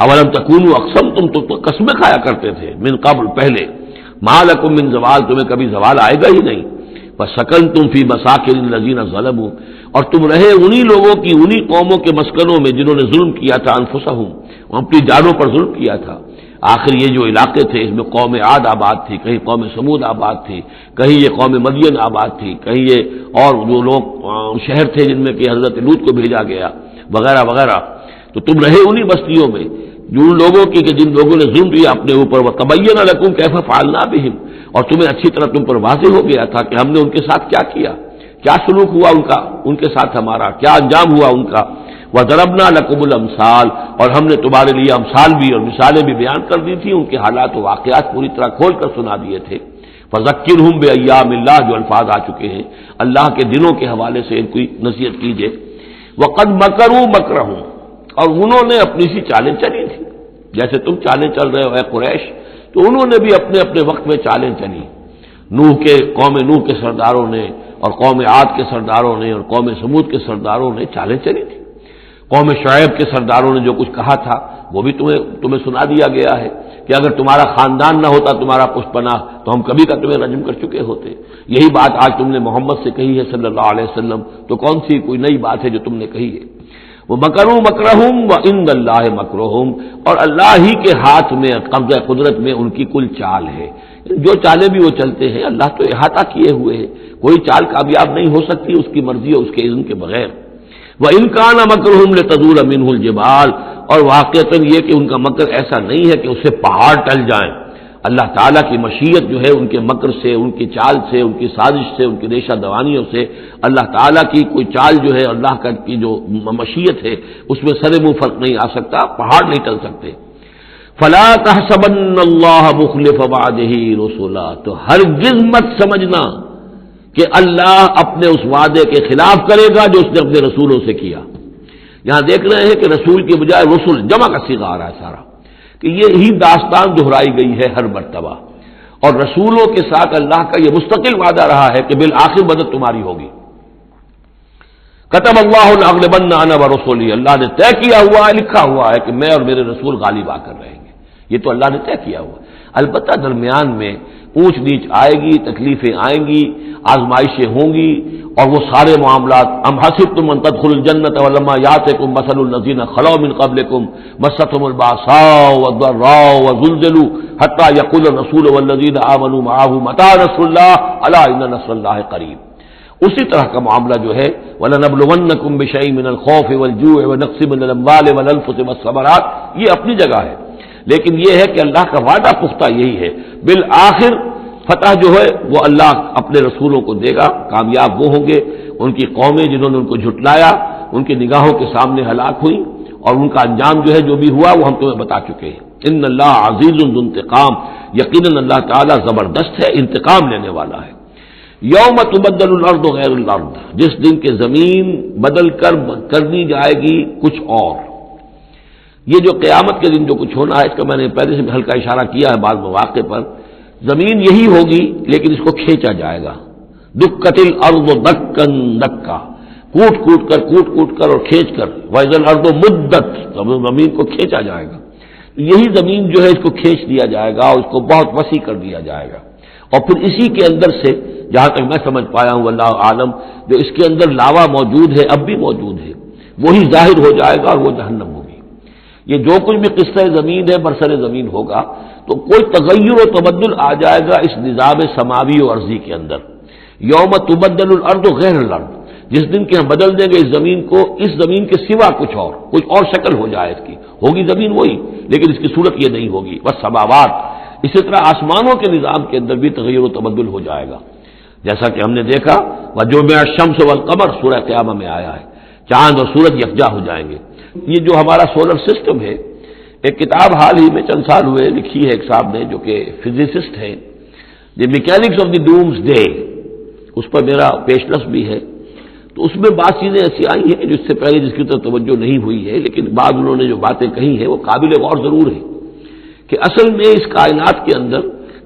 اولم تکونوا اقسمتم، تم تو قسمیں کھایا کرتے تھے من قبل پہلے، ما لکم من زوال، تمہیں کبھی زوال آئے گا ہی نہیں، فسکنتم فی مساکن الذین ظلموا، اور تم رہے انہی لوگوں کی، انہی قوموں کے مسکنوں میں جنہوں نے ظلم کیا تھا، انفسہم، اپنی جانوں پر ظلم کیا تھا۔ آخر یہ جو علاقے تھے اس میں قوم عاد آباد تھی، کہیں قوم سمود آباد تھی، کہیں یہ قوم مدین آباد تھی، کہیں یہ اور جو لوگ شہر تھے جن میں کہ حضرت لوط کو بھیجا گیا وغیرہ وغیرہ، تو تم رہے انہی بستیوں میں جو ان لوگوں کی کہ جن لوگوں نے ظلم کیا اپنے اوپر، وَتَبَيَّنَ لَكُمْ كَيْفَ فَعَلْنَا بِهِمْ، اور تمہیں اچھی طرح تم پر واضح ہو گیا تھا کہ ہم نے ان کے ساتھ کیا کیا، کیا سلوک ہوا ان کا، ان کے ساتھ ہمارا کیا انجام ہوا ان کا۔ وَضَرَبْنَا لَكُمُ الْأَمْثَالَ، اور ہم نے تمہارے لیے امثال بھی اور مثالیں بھی بیان کر دی تھی، ان کے حالات و واقعات پوری طرح کھول کر سنا دیے تھے۔ فَذَكِّرْهُمْ بِأَيَّامِ اللَّهِ، جو الفاظ آ چکے ہیں اللہ کے دنوں کے حوالے سے ان کی نصیحت کیجیے۔ وَقَدْ مَكَرُوا مَكْرَهُمْ، اور انہوں نے اپنی سی چالیں چلی تھی، جیسے تم چالیں چل رہے ہو اے قریش، تو انہوں نے بھی اپنے اپنے وقت میں چالیں چلی۔ قوم نوح کے سرداروں نے اور قوم عاد کے سرداروں نے اور قوم سمود کے سرداروں نے چالیں چلی تھی۔ قوم شعیب کے سرداروں نے جو کچھ کہا تھا وہ بھی تمہیں سنا دیا گیا ہے کہ اگر تمہارا خاندان نہ ہوتا، تمہارا پشت پناہ، تو ہم کبھی کا تمہیں رجم کر چکے ہوتے۔ یہی بات آج تم نے محمد سے کہی ہے صلی اللہ علیہ وسلم، تو کون سی کوئی نئی بات ہے جو تم نے کہی ہے؟ وہ مکروا مکرہم وعند اللہ مکرہم، اور اللہ ہی کے ہاتھ میں قبضہ قدرت میں ان کی کل چال ہے، جو چالیں بھی وہ چلتے ہیں اللہ تو احاطہ کیے ہوئے ہے، کوئی چال کامیاب نہیں ہو سکتی اس کی مرضی اور اس کے اذن کے بغیر۔ وَإِنْ كَانَ مَكْرُهُمْ لِتَزُولَ مِنْهُ الْجِبَالُ، اور واقعتاً یہ کہ ان کا مکر ایسا نہیں ہے کہ اس سے پہاڑ ٹل جائیں، اللہ تعالیٰ کی مشیت جو ہے ان کے مکر سے، ان کی چال سے، ان کی سازش سے، ان کی ریشہ دوانیوں سے، اللہ تعالیٰ کی کوئی چال جو ہے، اللہ کی جو مشیت ہے اس میں سر منہ فرق نہیں آ سکتا، پہاڑ نہیں ٹل سکتے۔ فَلَا تَحْسَبَنَّ اللَّهَ مُخْلِفَ وَعْدِهِ رُسُلًا، تو ہرگز مت سمجھنا کہ اللہ اپنے اس وعدے کے خلاف کرے گا جو اس نے اپنے رسولوں سے کیا۔ یہاں دیکھ رہے ہیں کہ رسول کی بجائے رسول جمع کا صیغہ آ رہا ہے سارا، کہ یہ ہی داستان دہرائی گئی ہے ہر مرتبہ، اور رسولوں کے ساتھ اللہ کا یہ مستقل وعدہ رہا ہے کہ بالآخر مدد تمہاری ہوگی۔ کتب اللہ لأغلبن انا ورسولی، اللہ نے طے کیا ہوا ہے، لکھا ہوا ہے کہ میں اور میرے رسول غالب آ کر رہیں گے، یہ تو اللہ نے طے کیا ہوا ہے۔ البتہ درمیان میں اونچ نیچ آئے گی، تکلیفیں آئیں گی، آزمائشیں ہوں گی، اور وہ سارے معاملات ام حسبتم ان تدخلوا الجنۃ ولما یاتکم مثل الذین خلوا من قبلکم مستهم الباساء والضراء وزلزلوا حتى یقول الرسول والذین آمنوا معه متى نصر اللہ الا ان نصر اللہ قریب۔ اسی طرح کا معاملہ جو ہے وَلَنَبْلُوَنَّكُمْ بِشَيْءٍ مِّنَ الْخَوْفِ وَالْجُوعِ وَنَقْصٍ مِّنَ الْأَمْوَالِ وَالْأَنفُسِ وَالثَّمَرَاتِ، یہ اپنی جگہ ہے، لیکن یہ ہے کہ اللہ کا وعدہ پختہ یہی ہے، بالآخر فتح جو ہے وہ اللہ اپنے رسولوں کو دے گا، کامیاب وہ ہوں گے، ان کی قومیں جنہوں نے ان کو جھٹلایا ان کی نگاہوں کے سامنے ہلاک ہوئی، اور ان کا انجام جو ہے جو بھی ہوا وہ ہم تمہیں بتا چکے ہیں۔ ان اللہ عزیز ذو انتقام، یقیناً اللہ تعالیٰ زبردست ہے، انتقام لینے والا ہے۔ یوم تبدل الارض غیر الارض، جس دن کے زمین بدل کر دی جائے گی کچھ اور۔ یہ جو قیامت کے دن جو کچھ ہونا ہے اس کا میں نے پہلے سے ہلکا اشارہ کیا ہے بعض مواقع پر، زمین یہی ہوگی لیکن اس کو کھینچا جائے گا، دکت الارض دکن دکا، کوٹ کوٹ کر اور کھینچ کر، وَإِذَا الْأَرْضُ مُدَّتْ، زمین کو کھینچا جائے گا، یہی زمین جو ہے اس کو کھینچ دیا جائے گا اور اس کو بہت وسیع کر دیا جائے گا، اور پھر اسی کے اندر سے جہاں تک میں سمجھ پایا ہوں اللہ عالم، جو اس کے اندر لاوا موجود ہے اب بھی موجود ہے، وہی ظاہر ہو جائے گا اور وہ جہنم ہوگی۔ یہ جو کچھ بھی قصہ زمین ہے برسر زمین ہوگا تو کوئی تغیر و تبدل آ جائے گا اس نظام سماوی و ارضی کے اندر۔ یوم تبدل الارض غیر الارض، جس دن کہ ہم بدل دیں گے اس زمین کو، اس زمین کے سوا کچھ اور شکل ہو جائے اس کی، ہوگی زمین وہی لیکن اس کی صورت یہ نہیں ہوگی، بس سماوات۔ اسی طرح آسمانوں کے نظام کے اندر بھی تغیر و تبدل ہو جائے گا، جیسا کہ ہم نے دیکھا وجمع الشمس والقمر سورہ قیامہ میں آیا ہے، چاند اور سورج یکجا ہو جائیں گے۔ یہ جو ہمارا سولر سسٹم ہے، ایک کتاب حال ہی میں چند سال ہوئے لکھی ہے ایک صاحب نے جو کہ فزسسٹ ہیں، the mechanics of the doomsday, اس پر میرا پیشنس بھی ہے، تو اس میں بعض چیزیں ایسی آئی ہیں جس سے پہلے جس کی طرف توجہ نہیں ہوئی ہے، لیکن بعض انہوں نے جو باتیں کہی ہیں وہ قابل غور ضرور ہے کہ اصل میں اس کائنات کے اندر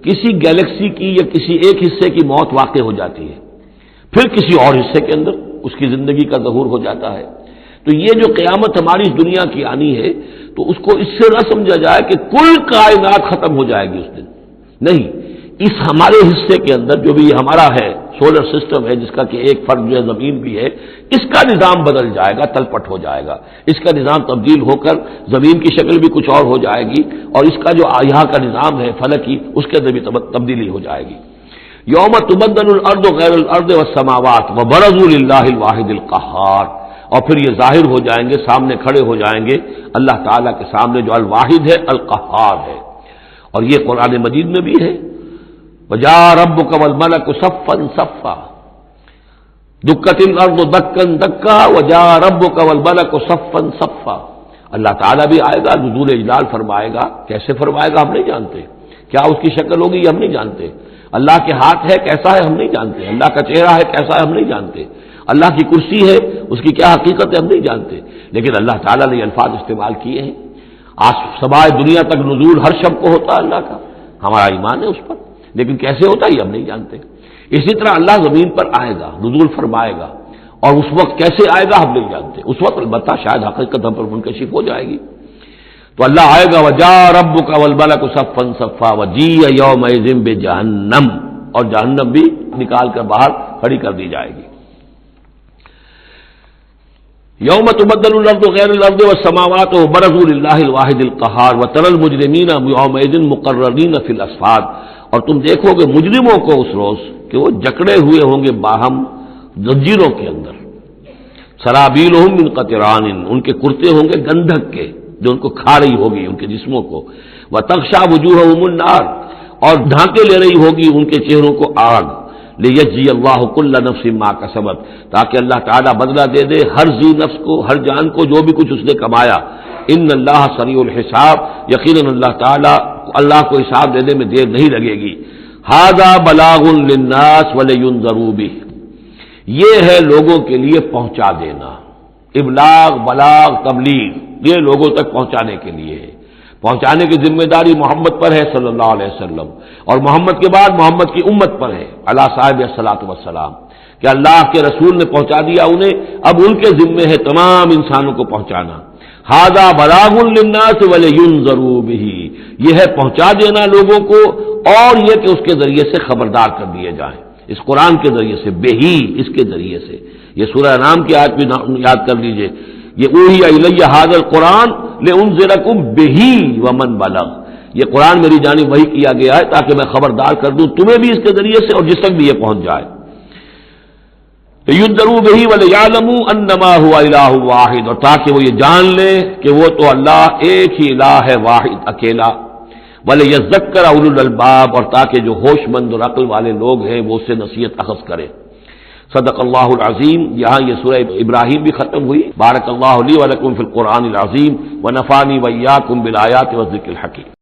کسی گیلیکسی کی یا کسی ایک حصے کی موت واقع ہو جاتی ہے، پھر کسی اور حصے کے اندر اس کی زندگی کا ظہور ہو جاتا ہے۔ تو یہ جو قیامت ہماری اس دنیا کی آنی ہے تو اس کو اس سے نہ سمجھا جائے کہ کل کائنات ختم ہو جائے گی اس دن، نہیں، اس ہمارے حصے کے اندر جو بھی ہمارا ہے سولر سسٹم ہے، جس کا کہ ایک فرق جو ہے زمین بھی ہے، اس کا نظام بدل جائے گا، تلپٹ ہو جائے گا، اس کا نظام تبدیل ہو کر زمین کی شکل بھی کچھ اور ہو جائے گی، اور اس کا جو یہاں کا نظام ہے فلکی، اس کے اندر بھی تبدیلی ہو جائے گی۔ یوم تبدل الارض غیر الارض والسماوات وبرزوا للہ الواحد القہار، اور پھر یہ ظاہر ہو جائیں گے، سامنے کھڑے ہو جائیں گے اللہ تعالیٰ کے سامنے جو الواحد ہے القہار ہے، اور یہ قرآن مجید میں بھی ہے، وجاء ربک والملک صفا صفا دکت الارض دکا دکا وجاء ربک والملک صفا صفا، اللہ تعالیٰ بھی آئے گا، نزول اجلال فرمائے گا، کیسے فرمائے گا ہم نہیں جانتے، کیا اس کی شکل ہوگی یہ ہم نہیں جانتے، اللہ کے ہاتھ ہے کیسا ہے ہم نہیں جانتے، اللہ کا چہرہ ہے کیسا ہے ہم نہیں جانتے، اللہ کی کرسی ہے اس کی کیا حقیقت ہے ہم نہیں جانتے، لیکن اللہ تعالیٰ نے یہ الفاظ استعمال کیے ہیں۔ سمائے دنیا تک نزول ہر شب کو ہوتا ہے اللہ کا، ہمارا ایمان ہے اس پر، لیکن کیسے ہوتا ہے یہ ہم نہیں جانتے۔ اسی طرح اللہ زمین پر آئے گا، نزول فرمائے گا، اور اس وقت کیسے آئے گا ہم نہیں جانتے، اس وقت البتہ شاید حقیقت ہم پر منکشف ہو جائے گی۔ تو اللہ آئے گا وجاء ربک والملک صفا صفا وجیء یومئذ بجہنم، اور جہنم بھی نکال کر باہر کھڑی کر دی جائے گی۔ یوم تبدل الارض غیر الارض والسماوات وبرزوا للہ الواحد القہار وتری المجرمین یومئذ مقرنین فی الاصفاد، اور تم دیکھو گے مجرموں کو اس روز کہ وہ جکڑے ہوئے ہوں گے باہم زنجیروں کے اندر، سرابیلہم من قطران، ان کے کرتے ہوں گے گندھک کے جو ان کو کھا رہی ہوگی ان کے جسموں کو، وتغشا وجوہہم النار، اور ڈھانکے لے رہی ہوگی ان کے چہروں کو آگ، لیجزی اللہ کل نفس ما کسبت، تاکہ اللہ تعالیٰ بدلہ دے دے ہر ذی نفس کو، ہر جان کو جو بھی کچھ اس نے کمایا۔ ان اللہ سریع الحساب، یقیناً اللہ تعالیٰ اللہ کو حساب دینے میں دیر نہیں لگے گی۔ ھذا بلاغ للناس ولینذروا بہ، یہ ہے لوگوں کے لیے پہنچا دینا، ابلاغ، بلاغ، تبلیغ، یہ لوگوں تک پہنچانے کے لیے ہے، پہنچانے کی ذمہ داری محمد پر ہے صلی اللہ علیہ وسلم، اور محمد کے بعد محمد کی امت پر ہے علی صاحب الصلاۃ والسلام، کہ اللہ کے رسول نے پہنچا دیا انہیں، اب ان کے ذمے ہے تمام انسانوں کو پہنچانا۔ ھذا بلاغ للناس ولینذروا بہ، یہ ہے پہنچا دینا لوگوں کو، اور یہ کہ اس کے ذریعے سے خبردار کر دیے جائیں، اس قرآن کے ذریعے سے، بہی، اس کے ذریعے سے۔ یہ سورہ انعام کی آیت بھی یاد کر لیجئے، یہ اوحی الی ھذا القرآن لانذرکم بہ ومن بلغ، یہ قرآن میری جانب وحی کیا گیا ہے تاکہ میں خبردار کر دوں تمہیں بھی اس کے ذریعے سے اور جس تک بھی یہ پہنچ جائے۔ لینذروا بہ ولیعلموا انما هو الہ واحد، اور تاکہ وہ یہ جان لیں کہ وہ تو اللہ ایک ہی الہ ہے، واحد، اکیلا۔ ولیذکر اولو الالباب، اور تاکہ جو ہوش مند اور عقل والے لوگ ہیں وہ اس سے نصیحت اخذ کریں۔ صدق اللہ العظیم۔ یہاں یہ سورہ ابراہیم بھی ختم ہوئی۔ بارک اللہ لی ولکم فی القرآن العظیم ونفعنی وإیاکم بالآیات والذکر الحکیم۔